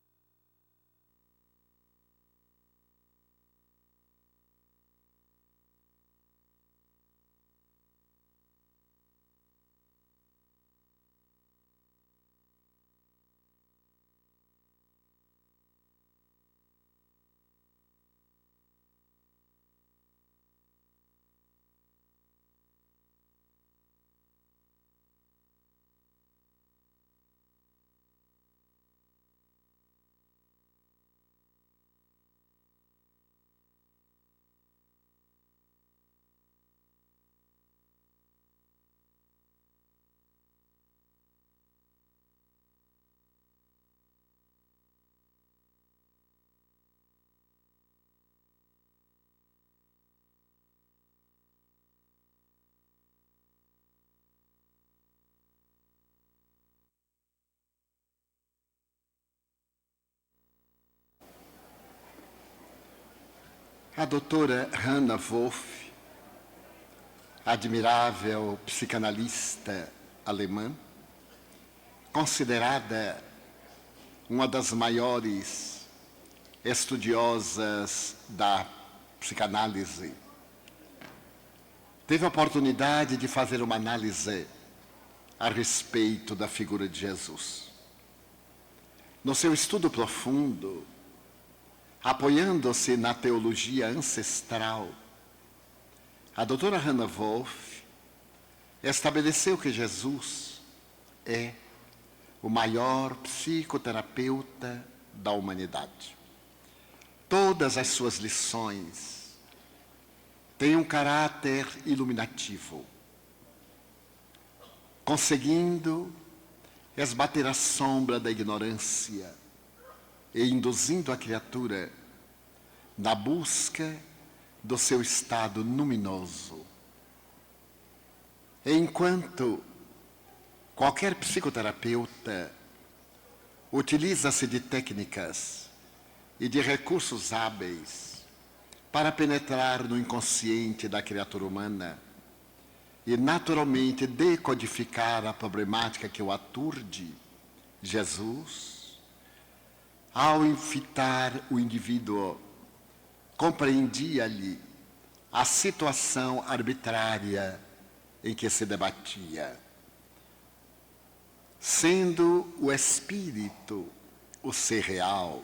a doutora Hannah Wolff, admirável psicanalista alemã, considerada uma das maiores estudiosas da psicanálise, teve a oportunidade de fazer uma análise a respeito da figura de Jesus. No seu estudo profundo, apoiando-se na teologia ancestral, a doutora Hannah Wolff estabeleceu que Jesus é o maior psicoterapeuta da humanidade. Todas as suas lições têm um caráter iluminativo, conseguindo esbater a sombra da ignorância e induzindo a criatura na busca do seu estado luminoso. Enquanto qualquer psicoterapeuta utiliza-se de técnicas e de recursos hábeis para penetrar no inconsciente da criatura humana e naturalmente decodificar a problemática que o aturde, Jesus, ao infitar o indivíduo, compreendia-lhe a situação arbitrária em que se debatia. Sendo o espírito o ser real,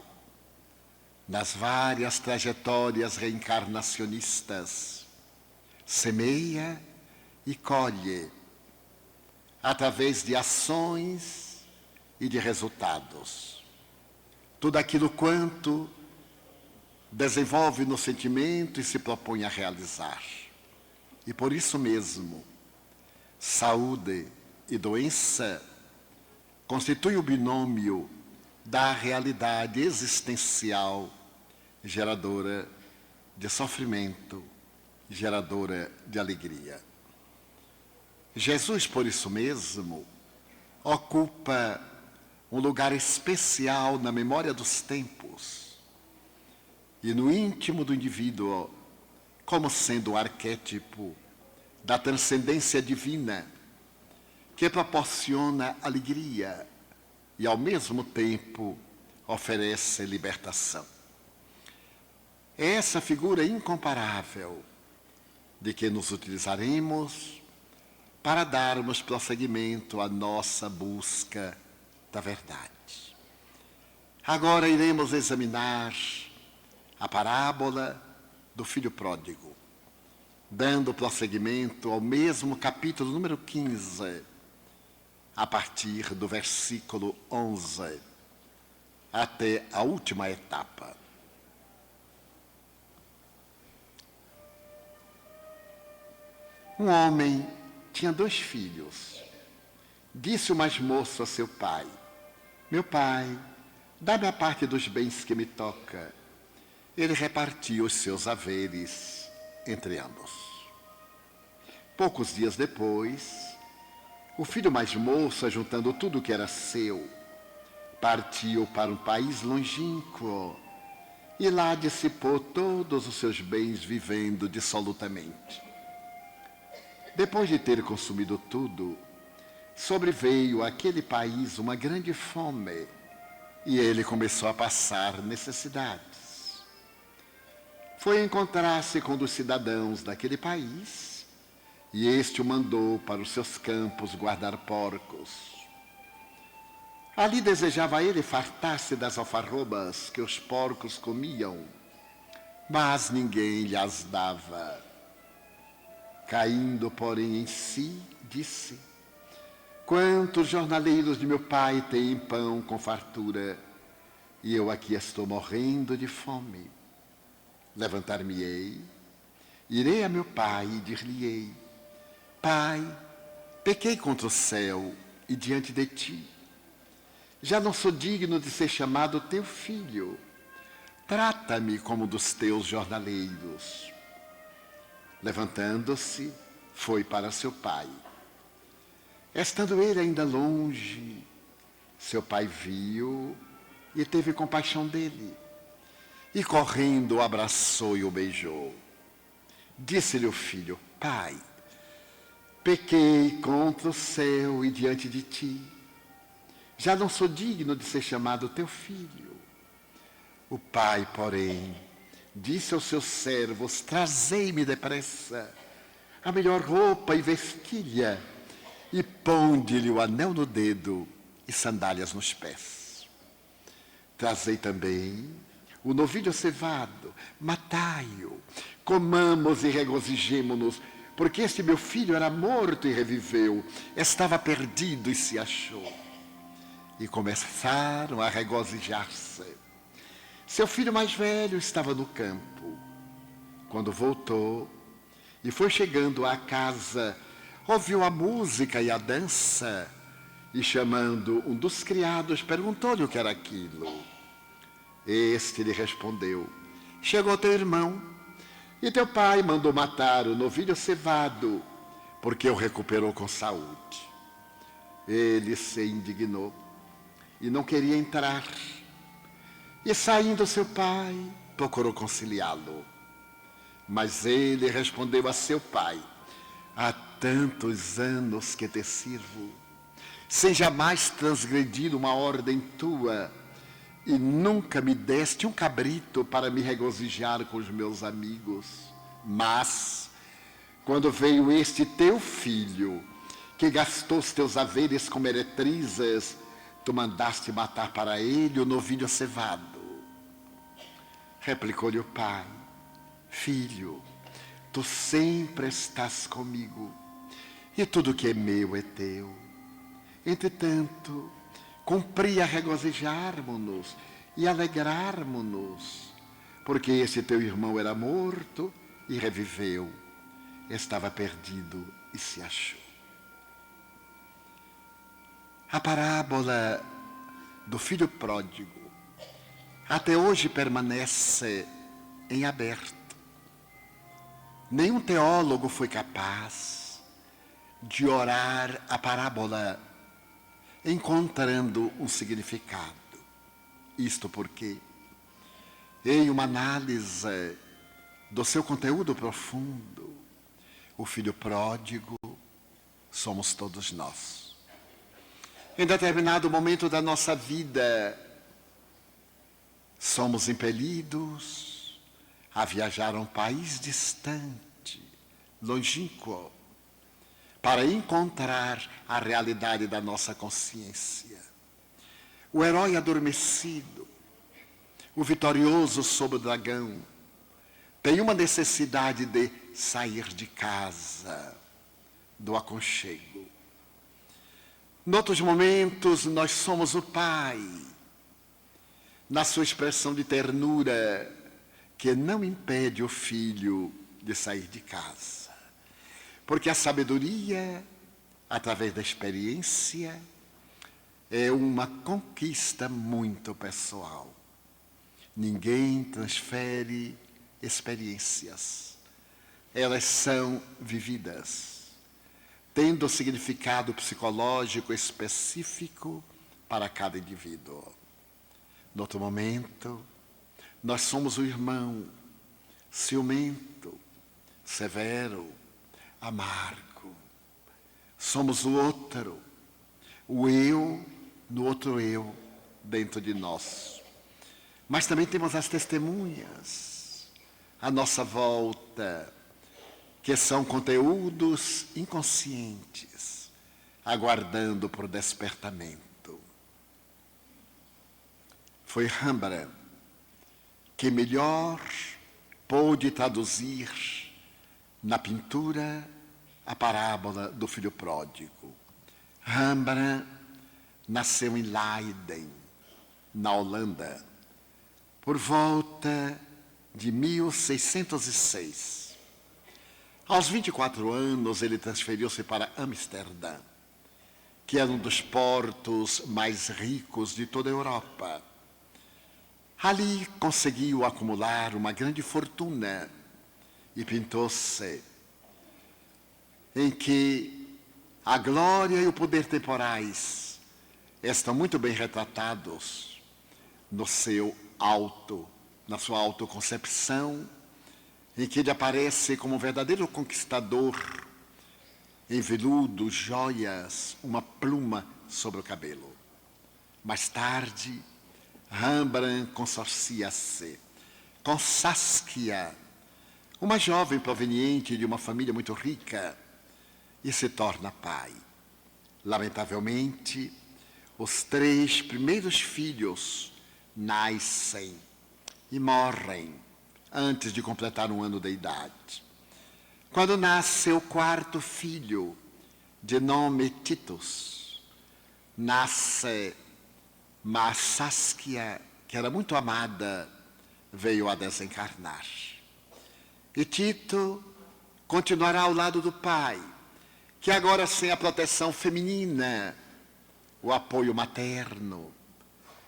nas várias trajetórias reencarnacionistas, semeia e colhe, através de ações e de resultados, tudo aquilo quanto desenvolve no sentimento e se propõe a realizar. E por isso mesmo, saúde e doença constituem o binômio da realidade existencial geradora de sofrimento, geradora de alegria. Jesus, por isso mesmo, ocupa um lugar especial na memória dos tempos e no íntimo do indivíduo, como sendo o arquétipo da transcendência divina que proporciona alegria e, ao mesmo tempo, oferece libertação. É essa figura incomparável de que nos utilizaremos para darmos prosseguimento à nossa busca da verdade. Agora iremos examinar a parábola do filho pródigo, dando prosseguimento ao mesmo capítulo número 15, a partir do versículo 11, até a última etapa. Um homem tinha 2 filhos. Disse o mais moço a seu pai: meu pai, dá-me a parte dos bens que me toca. Ele repartiu os seus haveres entre ambos. Poucos dias depois, o filho mais moço, juntando tudo o que era seu, partiu para um país longínquo e lá dissipou todos os seus bens, vivendo dissolutamente. Depois de ter consumido tudo, sobreveio àquele país uma grande fome e ele começou a passar necessidades. Foi encontrar-se com um dos cidadãos daquele país e este o mandou para os seus campos guardar porcos. Ali desejava ele fartar-se das alfarrobas que os porcos comiam, mas ninguém lhe as dava. Caindo, porém, em si, disse: quantos jornaleiros de meu pai têm pão com fartura, e eu aqui estou morrendo de fome. Levantar-me-ei, irei a meu pai e dir-lhe-ei: pai, pequei contra o céu e diante de ti. Já não sou digno de ser chamado teu filho. Trata-me como dos teus jornaleiros. Levantando-se, foi para seu pai. Estando ele ainda longe, seu pai viu e teve compaixão dele. E correndo o abraçou e o beijou. Disse-lhe o filho: pai, pequei contra o céu e diante de ti. Já não sou digno de ser chamado teu filho. O pai, porém, disse aos seus servos: trazei-me depressa a melhor roupa e vestilha, e ponde-lhe o anel no dedo e sandálias nos pés. Trazei também o novilho cevado, matai-o, comamos e regozijemo-nos, porque este meu filho era morto e reviveu, estava perdido e se achou. E começaram a regozijar-se. Seu filho mais velho estava no campo. Quando voltou e foi chegando à casa, ouviu a música e a dança, e chamando um dos criados, perguntou-lhe o que era aquilo. Este lhe respondeu: chegou teu irmão, e teu pai mandou matar o novilho cevado, porque o recuperou com saúde. Ele se indignou e não queria entrar. E saindo seu pai, procurou conciliá-lo. Mas ele respondeu a seu pai: há tantos anos que te sirvo, sem jamais transgredir uma ordem tua, e nunca me deste um cabrito para me regozijar com os meus amigos. Mas, quando veio este teu filho, que gastou os teus haveres com meretrizes, tu mandaste matar para ele o novilho cevado. Replicou-lhe o pai: filho, tu sempre estás comigo, e tudo que é meu é teu. Entretanto, cumpria regozijarmos-nos e alegrarmos-nos, porque esse teu irmão era morto e reviveu, estava perdido e se achou. A parábola do filho pródigo até hoje permanece em aberto. Nenhum teólogo foi capaz de orar a parábola encontrando um significado. Isto porque, em uma análise do seu conteúdo profundo, o filho pródigo somos todos nós. Em determinado momento da nossa vida, somos impelidos a viajar a um país distante, longínquo, para encontrar a realidade da nossa consciência. O herói adormecido, o vitorioso sobre o dragão, tem uma necessidade de sair de casa, do aconchego. Noutros momentos, nós somos o pai, na sua expressão de ternura, que não impede o filho de sair de casa. Porque a sabedoria, através da experiência, é uma conquista muito pessoal. Ninguém transfere experiências. Elas são vividas, tendo significado psicológico específico para cada indivíduo. No outro momento, nós somos o irmão ciumento, severo, amargo. Somos o outro, o eu no outro eu dentro de nós. Mas também temos as testemunhas à nossa volta, que são conteúdos inconscientes, aguardando por despertamento. Foi Rembrandt que melhor pôde traduzir na pintura a parábola do filho pródigo. Rembrandt nasceu em Leiden, na Holanda, por volta de 1606. Aos 24 anos, ele transferiu-se para Amsterdã, que era um dos portos mais ricos de toda a Europa. Ali conseguiu acumular uma grande fortuna e pintou-se em que a glória e o poder temporais estão muito bem retratados no seu na sua autoconcepção, em que ele aparece como um verdadeiro conquistador, em veludo, joias, uma pluma sobre o cabelo. Mais tarde, Rembrandt consorcia-se com Saskia, uma jovem proveniente de uma família muito rica, e se torna pai. Lamentavelmente, os 3 primeiros filhos nascem e morrem antes de completar 1 ano de idade. quando nasce seu quarto filho, de nome Titus. Nasce, mas Saskia, que era muito amada, veio a desencarnar. E Tito continuará ao lado do pai, que agora sem a proteção feminina, o apoio materno,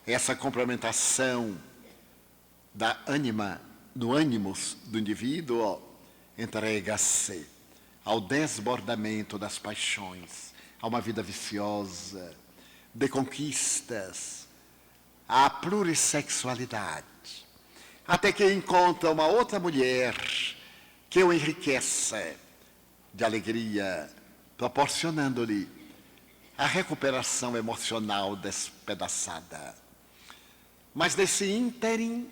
essa complementação da ânima, do ânimos do indivíduo, entrega-se ao desbordamento das paixões, a uma vida viciosa, de conquistas, à plurissexualidade, até que encontra uma outra mulher que o enriquece de alegria, proporcionando-lhe a recuperação emocional despedaçada. Mas nesse ínterim,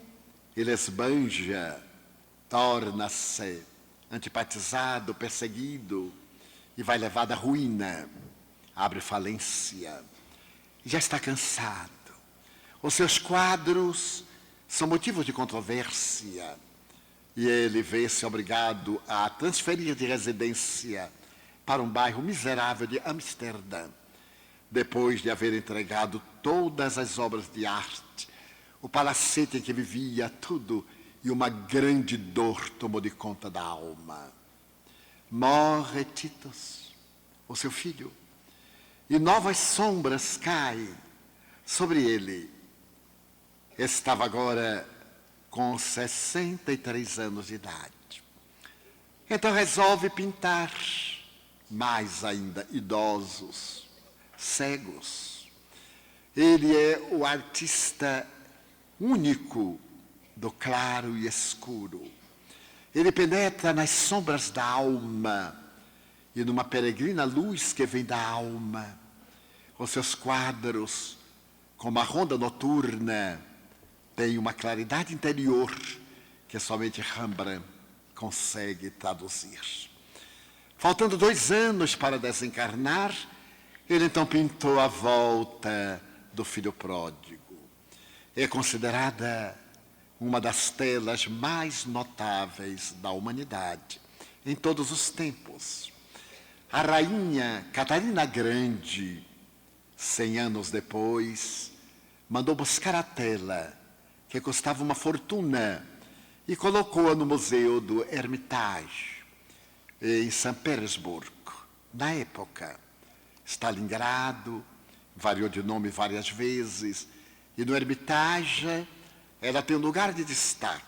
ele esbanja, torna-se antipatizado, perseguido e vai levado à ruína, abre falência. Já está cansado. Os seus quadros são motivos de controvérsia e ele vê-se obrigado a transferir de residência para um bairro miserável de Amsterdã, depois de haver entregado todas as obras de arte, o palacete em que vivia, tudo, e uma grande dor tomou de conta da alma. Morre Titus, o seu filho, e novas sombras caem sobre ele. Estava agora com 63 anos de idade. Então resolve pintar, mais ainda idosos, cegos. Ele é o artista único do claro e escuro. Ele penetra nas sombras da alma e numa peregrina luz que vem da alma. Os seus quadros, como a ronda noturna, têm uma claridade interior que somente Rembrandt consegue traduzir. Faltando 2 anos para desencarnar, ele então pintou a volta do filho pródigo. É considerada uma das telas mais notáveis da humanidade em todos os tempos. A rainha Catarina Grande, 100 anos depois, mandou buscar a tela, que custava uma fortuna, e colocou-a no Museu do Hermitage, em São Petersburgo. Na época, Stalingrado, variou de nome várias vezes, e no Hermitage ela tem um lugar de destaque.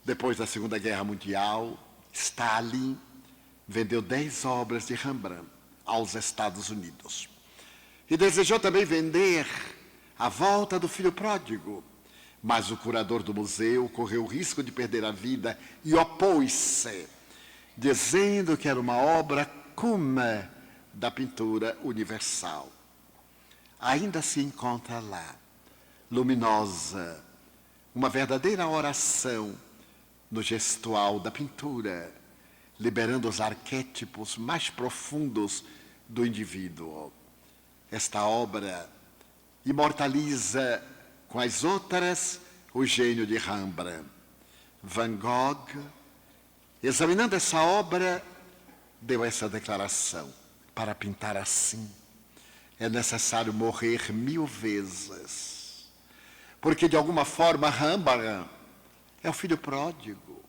Depois da Segunda Guerra Mundial, Stalin vendeu 10 obras de Rembrandt aos Estados Unidos. E desejou também vender A Volta do Filho Pródigo, mas o curador do museu correu o risco de perder a vida e opôs-se, dizendo que era uma obra cum da pintura universal. Ainda se encontra lá, luminosa, uma verdadeira oração no gestual da pintura, liberando os arquétipos mais profundos do indivíduo. Esta obra imortaliza com as outras o gênio de Rembrandt. Van Gogh, examinando essa obra, deu essa declaração: para pintar assim, é necessário morrer 1000 vezes. Porque, de alguma forma, Rembrandt é o filho pródigo.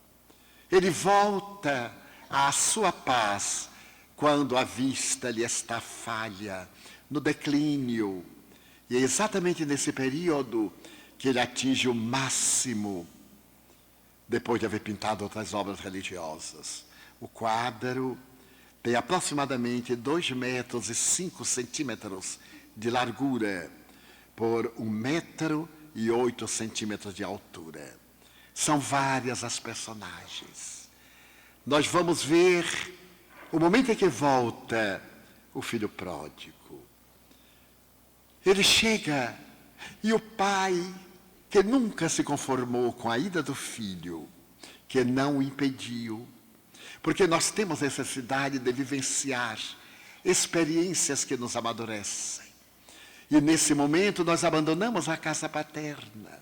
Ele volta à sua paz quando a vista lhe está falha, no declínio. E é exatamente nesse período que ele atinge o máximo, depois de haver pintado outras obras religiosas. O quadro tem aproximadamente 2,5 metros de largura por 1,8 metros de altura. São várias as personagens. Nós vamos ver o momento em que volta o filho pródigo. Ele chega e o pai, que nunca se conformou com a ida do filho, que não o impediu, porque nós temos necessidade de vivenciar experiências que nos amadurecem. E nesse momento nós abandonamos a casa paterna.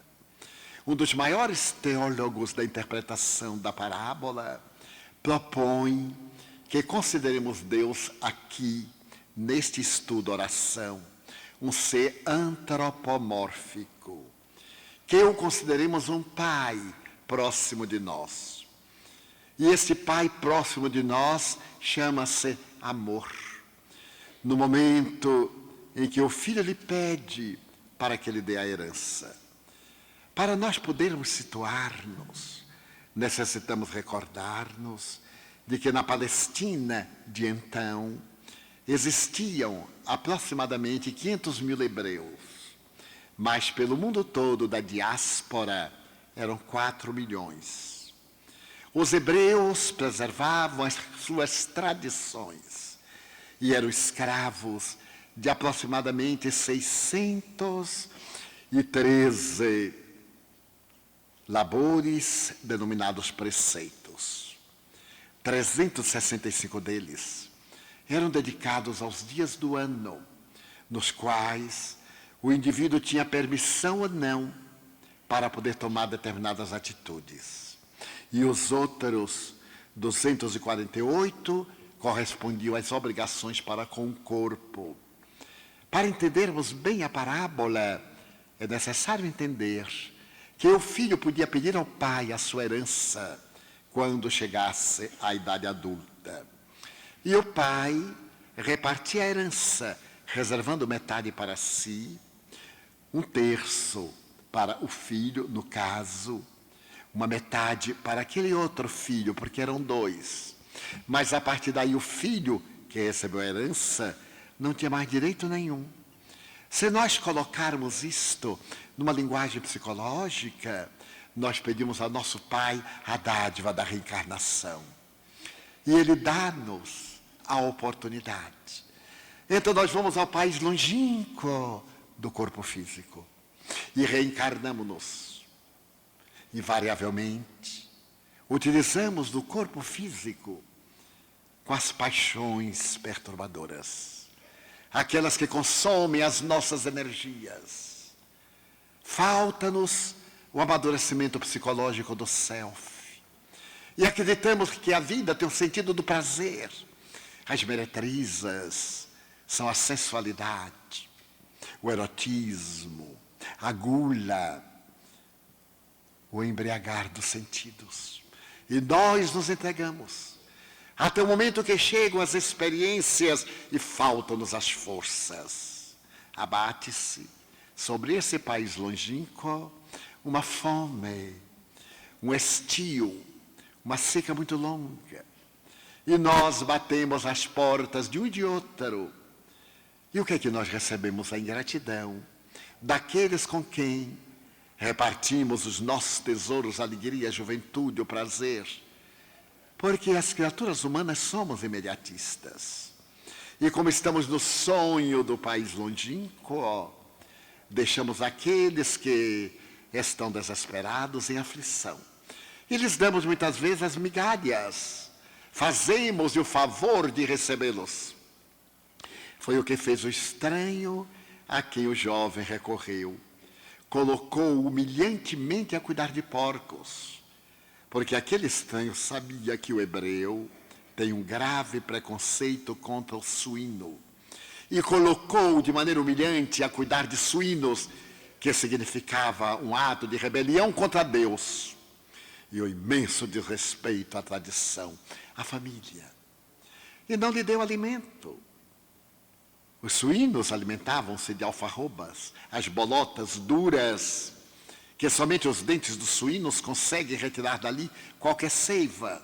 Um dos maiores teólogos da interpretação da parábola, propõe que consideremos Deus aqui, neste estudo oração, um ser antropomórfico, que o consideremos um pai próximo de nós. E este pai próximo de nós chama-se amor. No momento em que o filho lhe pede para que lhe dê a herança. Para nós podermos situar-nos, necessitamos recordar-nos de que na Palestina de então existiam aproximadamente 500 mil hebreus, mas pelo mundo todo da diáspora eram 4 milhões. Os hebreus preservavam as suas tradições e eram escravos de aproximadamente 613 labores denominados preceitos. 365 deles eram dedicados aos dias do ano, nos quais o indivíduo tinha permissão ou não para poder tomar determinadas atitudes. E os outros 248 correspondiam às obrigações para com o corpo. Para entendermos bem a parábola, é necessário entender que o filho podia pedir ao pai a sua herança quando chegasse à idade adulta. E o pai repartia a herança, reservando metade para si, 1/3 para o filho, no caso, uma metade para aquele outro filho, porque eram 2. Mas a partir daí o filho, que recebeu a herança, não tinha mais direito nenhum. Se nós colocarmos isto numa linguagem psicológica, nós pedimos ao nosso Pai a dádiva da reencarnação. E Ele dá-nos a oportunidade. Então nós vamos ao país longínquo do corpo físico e reencarnamos-nos. Invariavelmente, utilizamos do corpo físico com as paixões perturbadoras, aquelas que consomem as nossas energias. Falta-nos o amadurecimento psicológico do self. E acreditamos que a vida tem o sentido do prazer. As meretrizas são a sensualidade, o erotismo, a gula, o embriagar dos sentidos. E nós nos entregamos até o momento que chegam as experiências e faltam-nos as forças. Abate-se sobre esse país longínquo uma fome, um estio, uma seca muito longa. E nós batemos as portas de um e de outro. E o que é que nós recebemos? A ingratidão daqueles com quem repartimos os nossos tesouros, a alegria, a juventude, o prazer. Porque as criaturas humanas somos imediatistas. E como estamos no sonho do país longínquo, deixamos aqueles que estão desesperados em aflição. E lhes damos muitas vezes as migalhas. Fazemos o favor de recebê-los. Foi o que fez o estranho a quem o jovem recorreu. Colocou humilhantemente a cuidar de porcos. Porque aquele estranho sabia que o hebreu tem um grave preconceito contra o suíno. E colocou de maneira humilhante a cuidar de suínos, que significava um ato de rebelião contra Deus. E o imenso desrespeito à tradição, à família. E não lhe deu alimento. Os suínos alimentavam-se de alfarrobas, as bolotas duras, que somente os dentes dos suínos conseguem retirar dali qualquer seiva.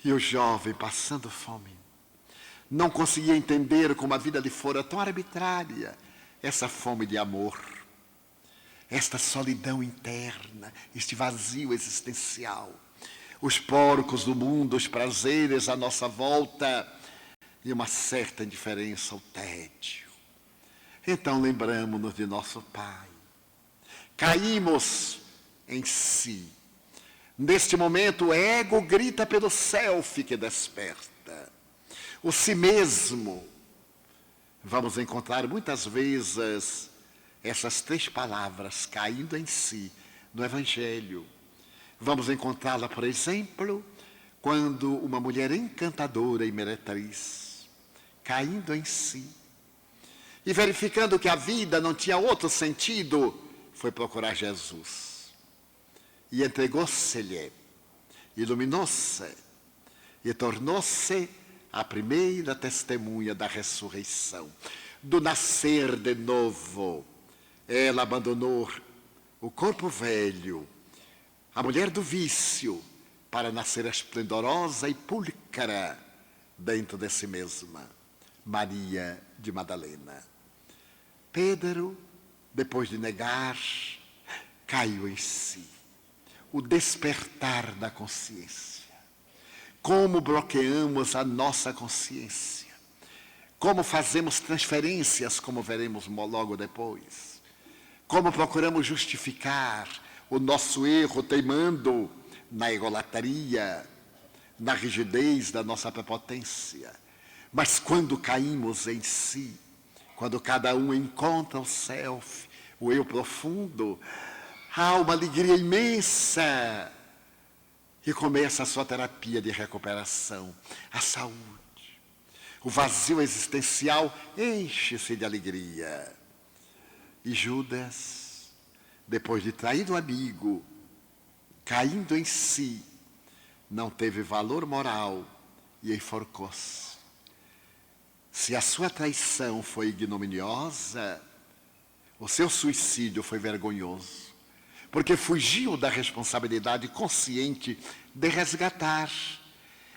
E o jovem, passando fome, não conseguia entender como a vida lhe fora tão arbitrária, essa fome de amor, esta solidão interna, este vazio existencial, os porcos do mundo, os prazeres à nossa volta e uma certa indiferença ao tédio. Então lembramos-nos de nosso Pai. Caímos em si. Neste momento, o ego grita pelo self que desperta. O si mesmo. Vamos encontrar muitas vezes essas 3 palavras, caindo em si, no Evangelho. Vamos encontrá-la, por exemplo, quando uma mulher encantadora e meretriz, caindo em si, e verificando que a vida não tinha outro sentido, foi procurar Jesus. E entregou-se-lhe, iluminou-se, e tornou-se a primeira testemunha da ressurreição, do nascer de novo. Ela abandonou o corpo velho, a mulher do vício, para nascer esplendorosa e pulcra dentro de si mesma, Maria de Madalena. Pedro, depois de negar, caiu em si. O despertar da consciência. Como bloqueamos a nossa consciência. Como fazemos transferências, como veremos logo depois. Como procuramos justificar o nosso erro teimando na egolatria, na rigidez da nossa prepotência. Mas quando caímos em si, quando cada um encontra o self, o eu profundo, há uma alegria imensa e começa a sua terapia de recuperação, a saúde. O vazio existencial enche-se de alegria. E Judas, depois de trair o amigo, caindo em si, não teve valor moral e enforcou-se. Se a sua traição foi ignominiosa, o seu suicídio foi vergonhoso, porque fugiu da responsabilidade consciente de resgatar.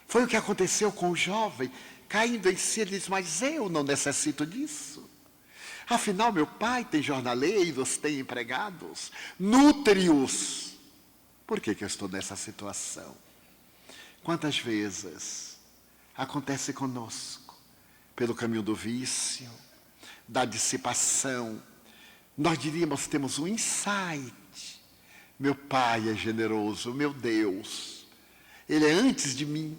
Foi o que aconteceu com o jovem, caindo em si, ele diz, mas eu não necessito disso. Afinal, meu pai tem jornaleiros, tem empregados, nutre-os. Por que eu estou nessa situação? Quantas vezes acontece conosco, pelo caminho do vício, da dissipação, nós diríamos, temos um insight. Meu pai é generoso, meu Deus, Ele é antes de mim.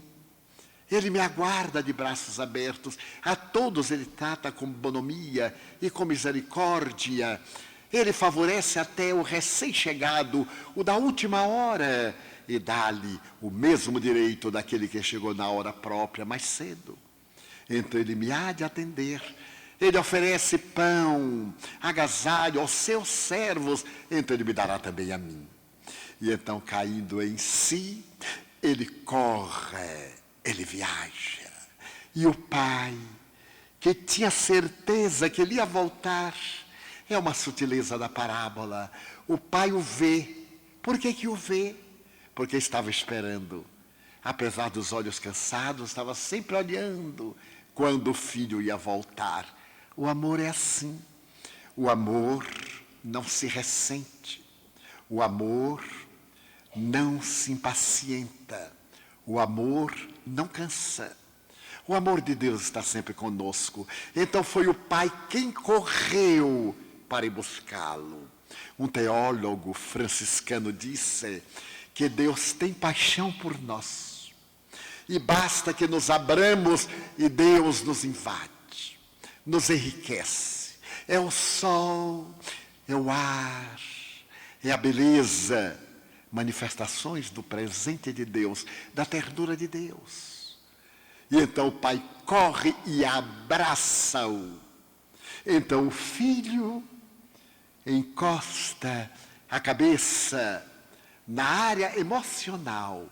Ele me aguarda de braços abertos. A todos Ele trata com bonomia e com misericórdia. Ele favorece até o recém-chegado, o da última hora, e dá-lhe o mesmo direito daquele que chegou na hora própria, mais cedo. Então Ele me há de atender. Ele oferece pão, agasalho aos seus servos, então Ele me dará também a mim. E então, caindo em si, Ele corre, Ele viaja. E o pai, que tinha certeza que ele ia voltar, é uma sutileza da parábola. O pai o vê. Por que o vê? Porque estava esperando. Apesar dos olhos cansados, estava sempre olhando quando o filho ia voltar. O amor é assim. O amor não se ressente. O amor não se impacienta. O amor não cansa. O amor de Deus está sempre conosco. Então foi o pai quem correu para ir buscá-lo. Um teólogo franciscano disse que Deus tem paixão por nós. E basta que nos abramos e Deus nos invade, nos enriquece. É o sol, é o ar, é a beleza, manifestações do presente de Deus, da ternura de Deus. E então o pai corre e abraça-o. Então o filho encosta a cabeça na área emocional,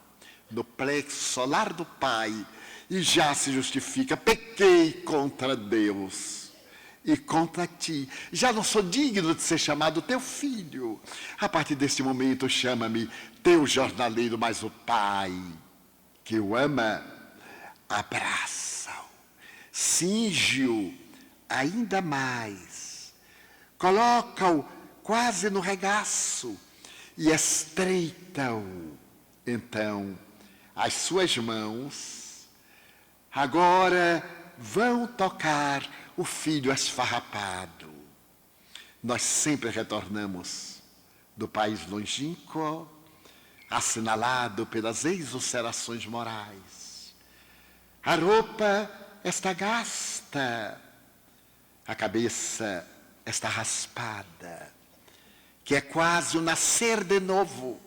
no plexo solar do pai, e já se justifica: pequei contra Deus e contra ti. Já não sou digno de ser chamado teu filho. A partir deste momento, chama-me teu jornaleiro. Mas o pai, que o ama, abraça-o, cinge-o ainda mais, coloca-o quase no regaço e estreita-o. Então, as suas mãos agora vão tocar o filho esfarrapado. Nós sempre retornamos do país longínquo, assinalado pelas exulcerações morais. A roupa está gasta, a cabeça está raspada, que é quase o nascer de novo,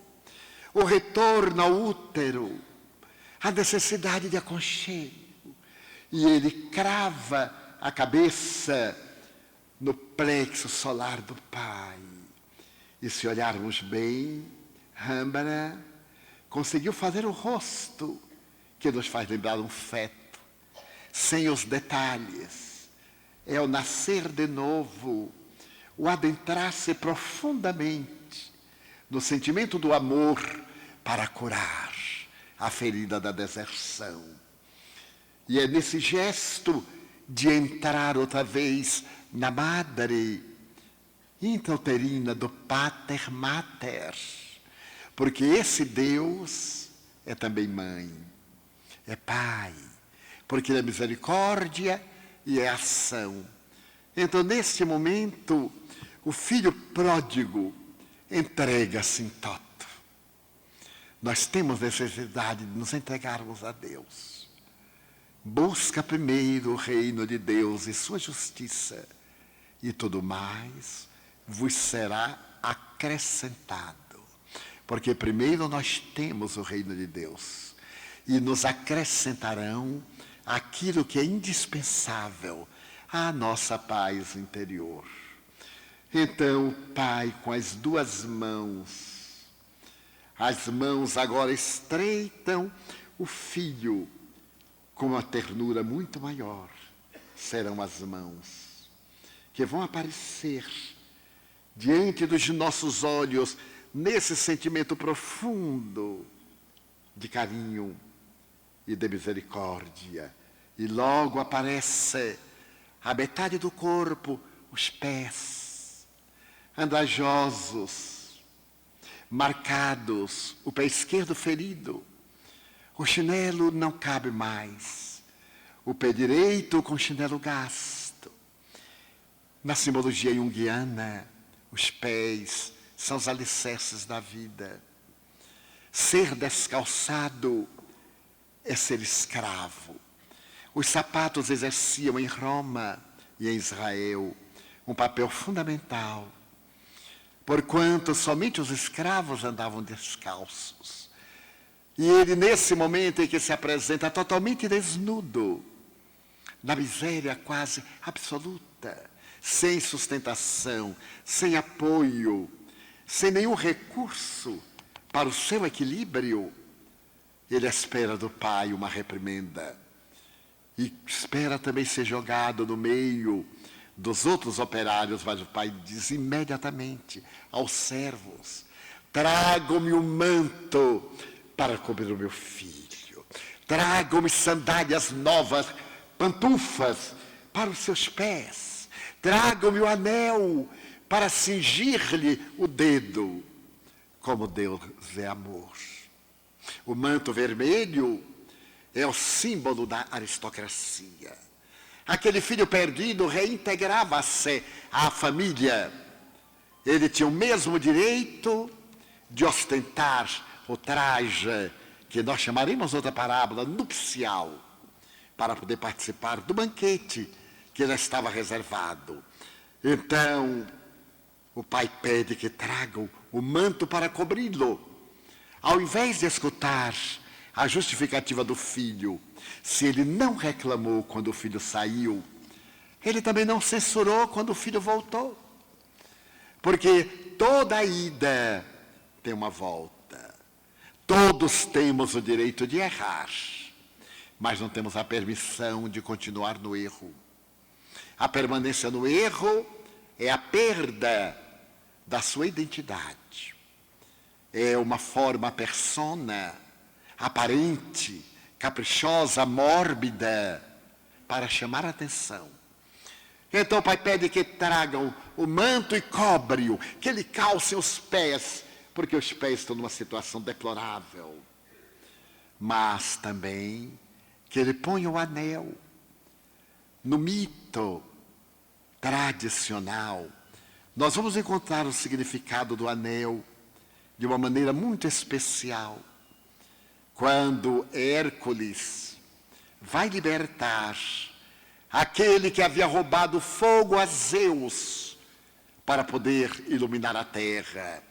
o retorno ao útero. a necessidade de aconchego. E ele crava a cabeça no plexo solar do pai. E se olharmos bem, Rembrandt conseguiu fazer o rosto que nos faz lembrar um feto, sem os detalhes. É o nascer de novo, o adentrar-se profundamente no sentimento do amor para curar a ferida da deserção. E é nesse gesto de entrar outra vez na madre intrauterina do Pater Mater, porque esse Deus é também mãe, é pai, porque ele é misericórdia e é ação. Então, neste momento, o filho pródigo entrega-se em toto. Nós temos necessidade de nos entregarmos a Deus. Busca primeiro o reino de Deus e sua justiça, e tudo mais vos será acrescentado. Porque primeiro nós temos o reino de Deus, e nos acrescentarão aquilo que é indispensável à nossa paz interior. Então, o pai, com as duas mãos, as mãos agora estreitam o filho com uma ternura muito maior. Serão as mãos que vão aparecer diante dos nossos olhos nesse sentimento profundo de carinho e de misericórdia. E logo aparece a metade do corpo, os pés, andrajosos, marcados, o pé esquerdo ferido. O chinelo não cabe mais. O pé direito com chinelo gasto. Na simbologia junguiana, os pés são os alicerces da vida. Ser descalçado é ser escravo. Os sapatos exerciam em Roma e em Israel um papel fundamental, porquanto somente os escravos andavam descalços. E ele, nesse momento em que se apresenta totalmente desnudo, na miséria quase absoluta, sem sustentação, sem apoio, sem nenhum recurso para o seu equilíbrio, ele espera do pai uma reprimenda. E espera também ser jogado no meio dos outros operários, mas o pai diz imediatamente aos servos: tragam-me um manto para cobrir o meu filho. Tragam-me sandálias novas, pantufas para os seus pés. Tragam-me o anel para cingir-lhe o dedo. Como Deus é amor. O manto vermelho é o símbolo da aristocracia. Aquele filho perdido reintegrava-se à família. Ele tinha o mesmo direito de ostentar o traje, que nós chamaremos outra parábola, nupcial, para poder participar do banquete que lhe estava reservado. Então, o pai pede que tragam o manto para cobri-lo. Ao invés de escutar a justificativa do filho, se ele não reclamou quando o filho saiu, ele também não censurou quando o filho voltou. Porque toda ida tem uma volta. Todos temos o direito de errar, mas não temos a permissão de continuar no erro. A permanência no erro é a perda da sua identidade. É uma forma persona aparente, caprichosa, mórbida, para chamar a atenção. Então o pai pede que tragam o manto e cobre-o, que ele calce os pés, porque os pés estão numa situação deplorável. Mas também que ele ponha o anel. No mito tradicional, nós vamos encontrar o significado do anel de uma maneira muito especial. Quando Hércules vai libertar aquele que havia roubado fogo a Zeus para poder iluminar a terra.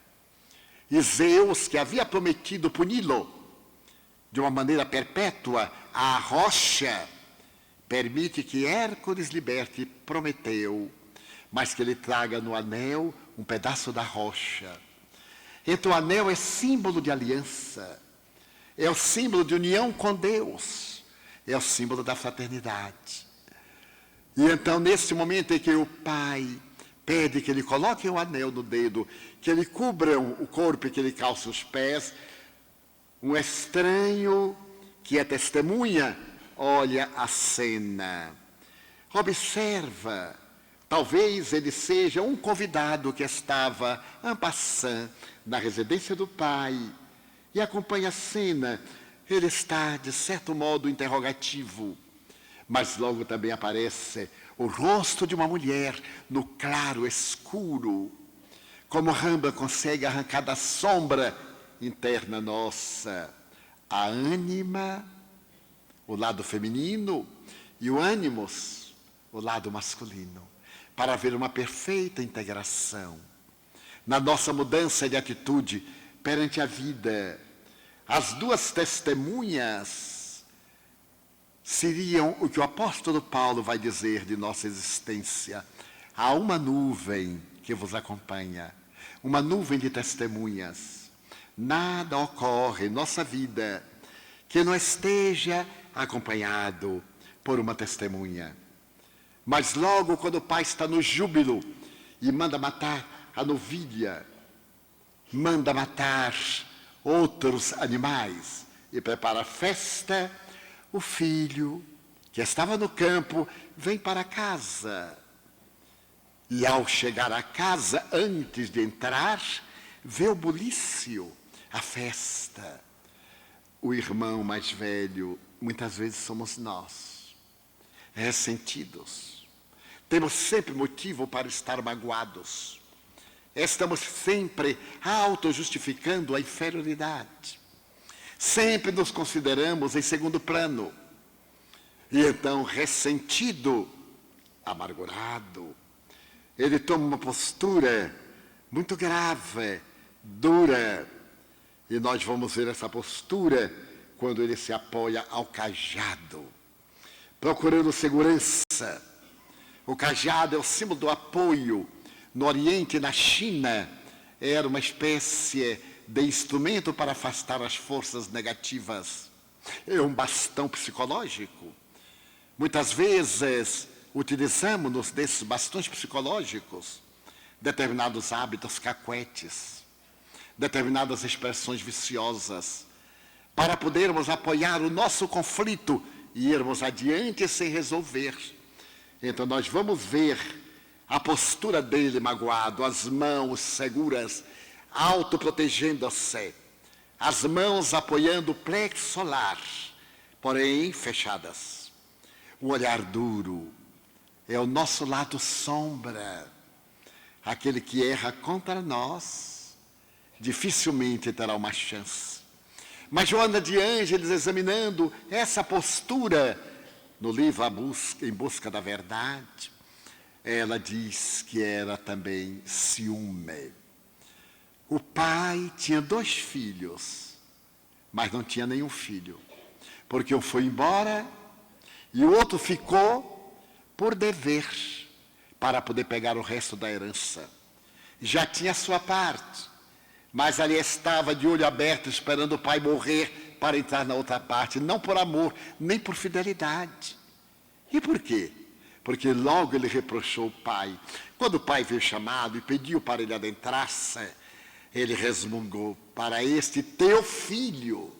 E Zeus, que havia prometido puni-lo, de uma maneira perpétua, a rocha permite que Hércules liberte Prometeu, mas que ele traga no anel um pedaço da rocha. Então o anel é símbolo de aliança, é o símbolo de união com Deus, é o símbolo da fraternidade. E então, nesse momento em que o pai pede que ele coloque o anel no dedo, que ele cubra o corpo e que ele calce os pés, um estranho que é testemunha olha a cena, observa. Talvez ele seja um convidado que estava en passant na residência do pai e acompanha a cena. Ele está, de certo modo, interrogativo. Mas logo também aparece o rosto de uma mulher no claro escuro. Como Rembrandt consegue arrancar da sombra interna nossa a ânima, o lado feminino, e o ânimos, o lado masculino, para haver uma perfeita integração. Na nossa mudança de atitude perante a vida, as duas testemunhas seriam o que o apóstolo Paulo vai dizer de nossa existência. Há uma nuvem que vos acompanha, uma nuvem de testemunhas. Nada ocorre em nossa vida que não esteja acompanhado por uma testemunha. Mas logo quando o pai está no júbilo e manda matar a novilha, manda matar outros animais e prepara a festa, o filho, que estava no campo, vem para casa. E ao chegar à casa, antes de entrar, vê o bulício, a festa. O irmão mais velho, muitas vezes somos nós, ressentidos. Temos sempre motivo para estar magoados. Estamos sempre auto-justificando a inferioridade. Sempre nos consideramos em segundo plano. E então, ressentido, amargurado, ele toma uma postura muito grave, dura. E nós vamos ver essa postura quando ele se apoia ao cajado, procurando segurança. O cajado é o símbolo do apoio. No Oriente e na China, era uma espécie de instrumento para afastar as forças negativas. É um bastão psicológico. Muitas vezes utilizamos desses bastões psicológicos determinados hábitos caquetes, determinadas expressões viciosas, para podermos apoiar o nosso conflito e irmos adiante sem resolver. Então nós vamos ver a postura dele magoado, as mãos seguras, autoprotegendo-se, as mãos apoiando o plexo solar, porém fechadas. Um olhar duro é o nosso lado sombra, aquele que erra contra nós, dificilmente terá uma chance. Mas Joana de Ângeles, examinando essa postura no livro Em Busca da Verdade, ela diz que era também ciúme. O pai tinha 2 filhos, mas não tinha nenhum filho, porque um foi embora e o outro ficou por dever, para poder pegar o resto da herança. Já tinha a sua parte, mas ali estava de olho aberto, esperando o pai morrer para entrar na outra parte, não por amor, nem por fidelidade. E por quê? Porque logo ele reprochou o pai. Quando o pai veio chamado e pediu para ele adentrar-se, ele resmungou: para este teu filho.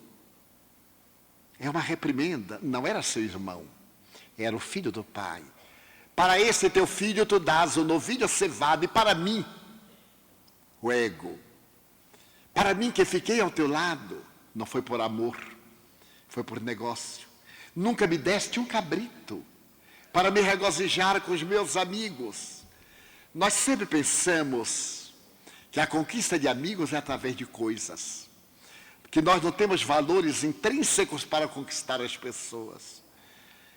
É uma reprimenda, não era seu irmão, era o filho do pai. Para este teu filho tu dás o novilho cevado, e para mim, o ego. Para mim que fiquei ao teu lado, não foi por amor, foi por negócio. Nunca me deste um cabrito para me regozijar com os meus amigos. Nós sempre pensamos que a conquista de amigos é através de coisas, que nós não temos valores intrínsecos para conquistar as pessoas.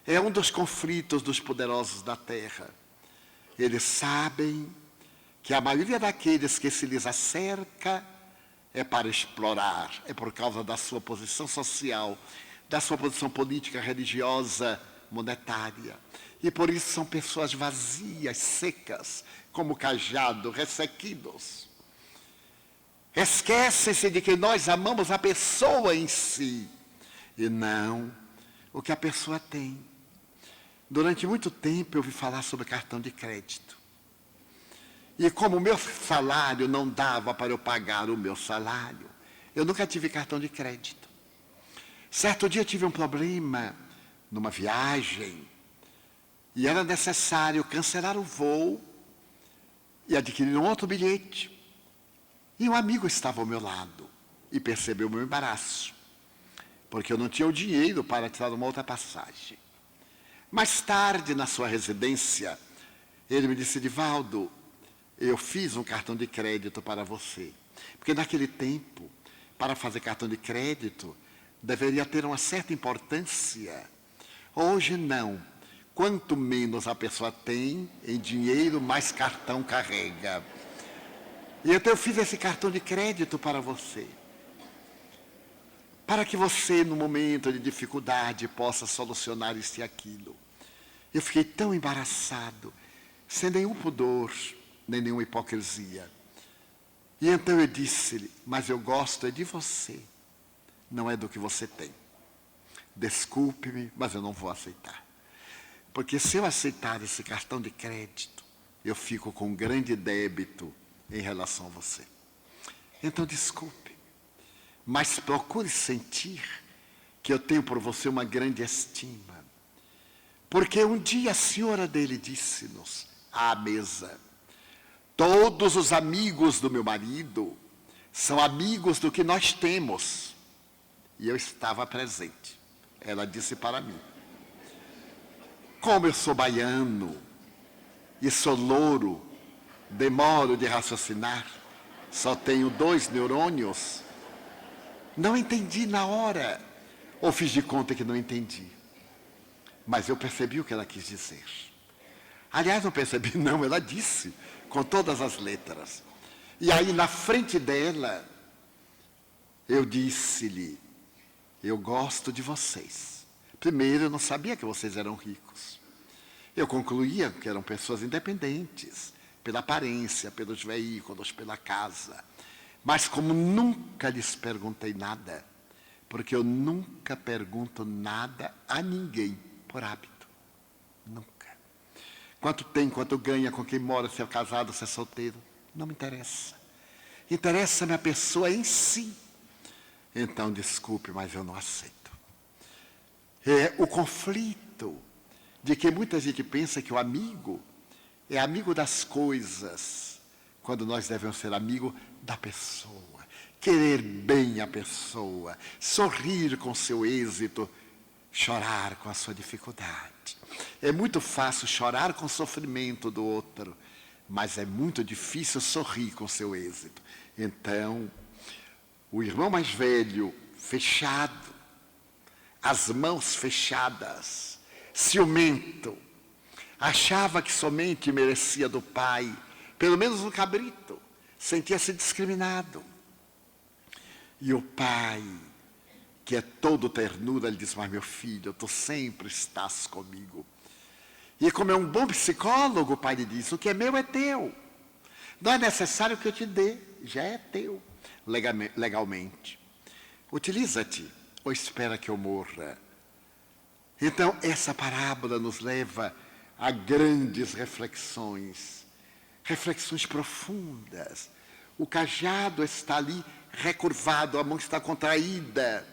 É um dos conflitos dos poderosos da terra. Eles sabem que a maioria daqueles que se lhes acerca é para explorar, é por causa da sua posição social, da sua posição política, religiosa, monetária. E por isso são pessoas vazias, secas, como cajado, ressequidos. Esquecem-se de que nós amamos a pessoa em si, e não o que a pessoa tem. Durante muito tempo eu ouvi falar sobre cartão de crédito. E como o meu salário não dava para eu pagar o meu salário, eu nunca tive cartão de crédito. Certo dia eu tive um problema numa viagem e era necessário cancelar o voo e adquirir um outro bilhete. E um amigo estava ao meu lado e percebeu o meu embaraço, porque eu não tinha o dinheiro para tirar uma outra passagem. Mais tarde, na sua residência, ele me disse: Edivaldo, eu fiz um cartão de crédito para você. Porque naquele tempo, para fazer cartão de crédito, deveria ter uma certa importância. Hoje não. Quanto menos a pessoa tem em dinheiro, mais cartão carrega. E então eu fiz esse cartão de crédito para você. Para que você, no momento de dificuldade, possa solucionar isso e aquilo. Eu fiquei tão embaraçado, sem nenhum pudor, nem nenhuma hipocrisia. E então eu disse-lhe: mas eu gosto de você, não é do que você tem. Desculpe-me, mas eu não vou aceitar. Porque se eu aceitar esse cartão de crédito, eu fico com um grande débito em relação a você. Então desculpe, mas procure sentir que eu tenho por você uma grande estima. Porque um dia a senhora dele disse-nos à mesa: todos os amigos do meu marido são amigos do que nós temos. E eu estava presente. Ela disse para mim. Como eu sou baiano e sou louro, demoro de raciocinar, só tenho 2 neurônios, não entendi na hora, ou fiz de conta que não entendi. Mas eu percebi o que ela quis dizer. Aliás, não percebi não, ela disse, com todas as letras. E aí, na frente dela, eu disse-lhe: eu gosto de vocês. Primeiro, eu não sabia que vocês eram ricos. Eu concluía que eram pessoas independentes, pela aparência, pelos veículos, pela casa. Mas como nunca lhes perguntei nada, porque eu nunca pergunto nada a ninguém por hábito. Nunca. Quanto tem, quanto ganha, com quem mora, se é casado, se é solteiro, não me interessa. Interessa-me a pessoa em si. Então, desculpe, mas eu não aceito. É o conflito de que muita gente pensa que o amigo é amigo das coisas, quando nós devemos ser amigo da pessoa, querer bem a pessoa, sorrir com seu êxito, chorar com a sua dificuldade. É muito fácil chorar com o sofrimento do outro, mas é muito difícil sorrir com seu êxito. Então, o irmão mais velho, fechado, as mãos fechadas, ciumento, achava que somente merecia do pai, pelo menos no cabrito, sentia-se discriminado. E o pai, que é todo ternura, lhe diz: mas meu filho, tu sempre estás comigo. E como é um bom psicólogo, o pai lhe diz: o que é meu é teu. Não é necessário que eu te dê, já é teu, legalmente. Utiliza-te, ou espera que eu morra. Então, essa parábola nos leva a grandes reflexões, reflexões profundas. O cajado está ali recurvado, a mão está contraída.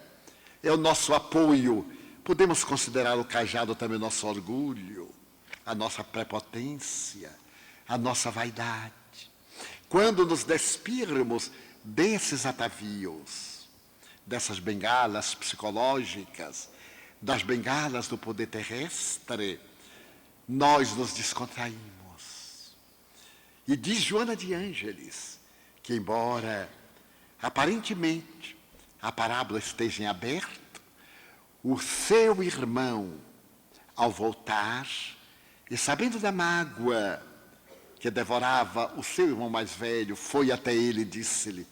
É o nosso apoio. Podemos considerar o cajado também o nosso orgulho, a nossa prepotência, a nossa vaidade. Quando nos despirmos desses atavios, dessas bengalas psicológicas, das bengalas do poder terrestre, nós nos descontraímos. E diz Joana de Ângeles que, embora aparentemente a parábola esteja em aberto, o seu irmão, ao voltar, e sabendo da mágoa que devorava o seu irmão mais velho, foi até ele e disse-lhe: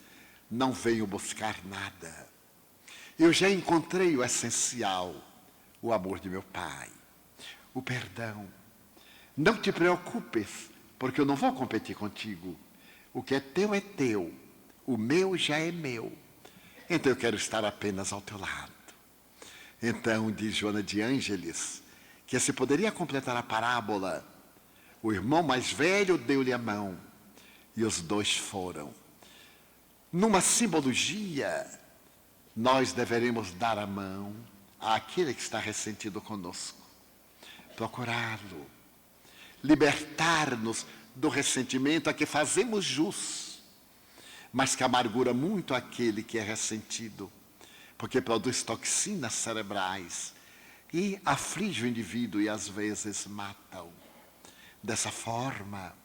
não venho buscar nada. Eu já encontrei o essencial, o amor de meu Pai, o perdão. Não te preocupes, porque eu não vou competir contigo. O que é teu, o meu já é meu. Então eu quero estar apenas ao teu lado. Então diz Joana de Ângeles, que se poderia completar a parábola, o irmão mais velho deu-lhe a mão, e os dois foram. Numa simbologia, nós deveremos dar a mão àquele que está ressentido conosco, procurá-lo, libertar-nos do ressentimento a que fazemos jus, mas que amargura muito aquele que é ressentido, porque produz toxinas cerebrais e aflige o indivíduo e às vezes mata-o. Dessa forma,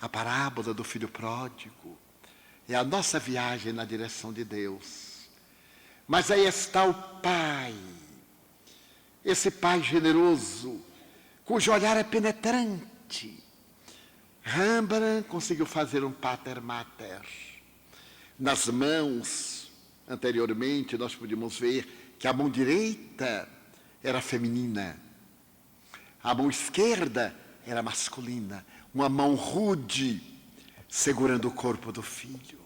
a parábola do filho pródigo é a nossa viagem na direção de Deus. Mas aí está o Pai, esse Pai generoso, cujo olhar é penetrante. Rembrandt conseguiu fazer um pater mater. Nas mãos, anteriormente, nós podíamos ver que a mão direita era feminina, a mão esquerda era masculina, uma mão rude, segurando o corpo do filho.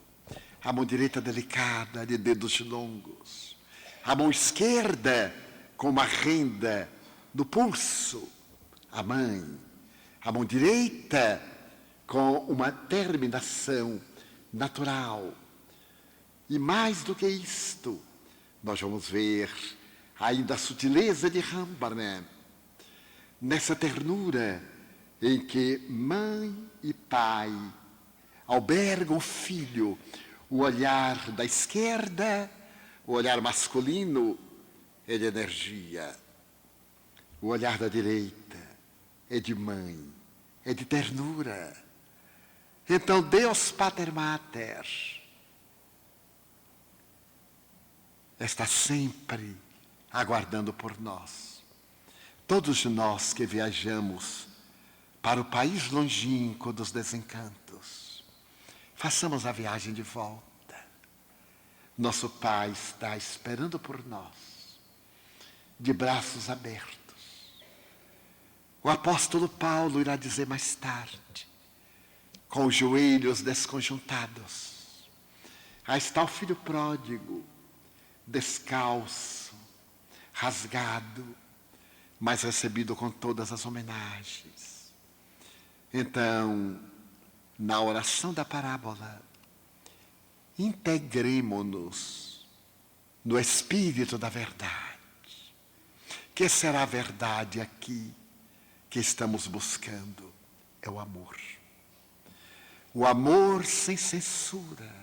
A mão direita delicada, de dedos longos. A mão esquerda com uma renda no pulso, a mãe. A mão direita com uma terminação natural. E mais do que isto, nós vamos ver ainda a sutileza de Rembrandt, nessa ternura em que mãe e pai albergam o filho, o olhar da esquerda, o olhar masculino é de energia, o olhar da direita é de mãe, é de ternura. Então Deus Pater Mater está sempre aguardando por nós. Todos nós que viajamos para o país longínquo dos desencantos, façamos a viagem de volta. Nosso Pai está esperando por nós, de braços abertos. O apóstolo Paulo irá dizer mais tarde, com os joelhos desconjuntados: aí está o filho pródigo, descalço, rasgado, mas recebido com todas as homenagens. Então, na oração da parábola, integremo-nos no espírito da verdade. Que será a verdade aqui que estamos buscando? É o amor. O amor sem censura.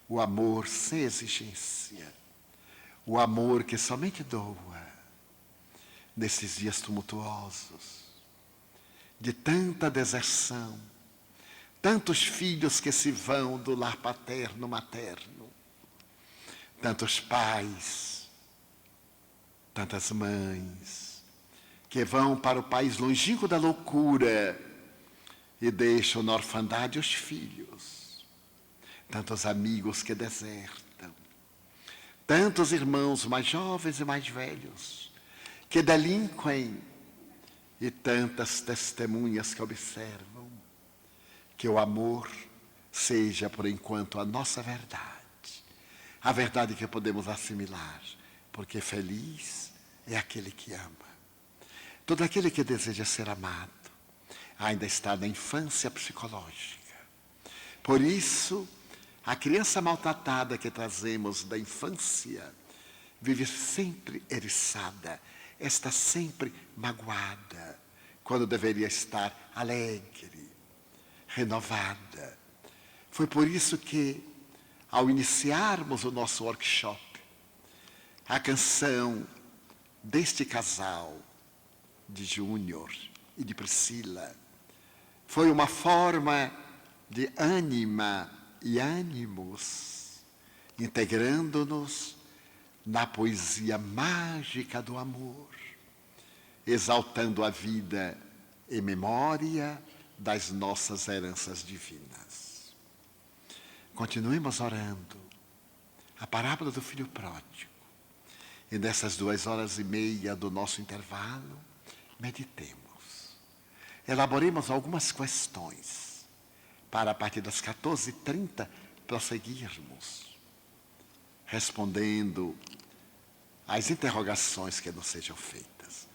O amor sem exigência. O amor que somente doa nesses dias tumultuosos, de tanta deserção, tantos filhos que se vão do lar paterno, materno, tantos pais, tantas mães, que vão para o país longínquo da loucura e deixam na orfandade os filhos, tantos amigos que desertam, tantos irmãos mais jovens e mais velhos que delinquem e tantas testemunhas que observam. Que o amor seja, por enquanto, a nossa verdade. A verdade que podemos assimilar, porque feliz é aquele que ama. Todo aquele que deseja ser amado ainda está na infância psicológica. Por isso, a criança maltratada que trazemos da infância vive sempre eriçada, está sempre magoada, quando deveria estar alegre, renovada. Foi por isso que, ao iniciarmos o nosso workshop, a canção deste casal, de Júnior e de Priscila, foi uma forma de ânima e ânimos, integrando-nos na poesia mágica do amor, exaltando a vida em memória das nossas heranças divinas. Continuemos orando a parábola do filho pródigo. E nessas 2h30 do nosso intervalo, meditemos. Elaboremos algumas questões para a partir das 14h30 prosseguirmos respondendo às interrogações que nos sejam feitas.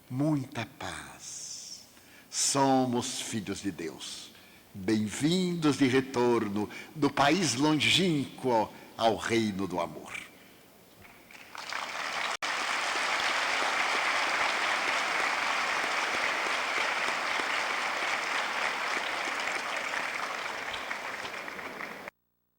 Muita paz. Somos filhos de Deus. Bem-vindos de retorno do país longínquo ao reino do amor.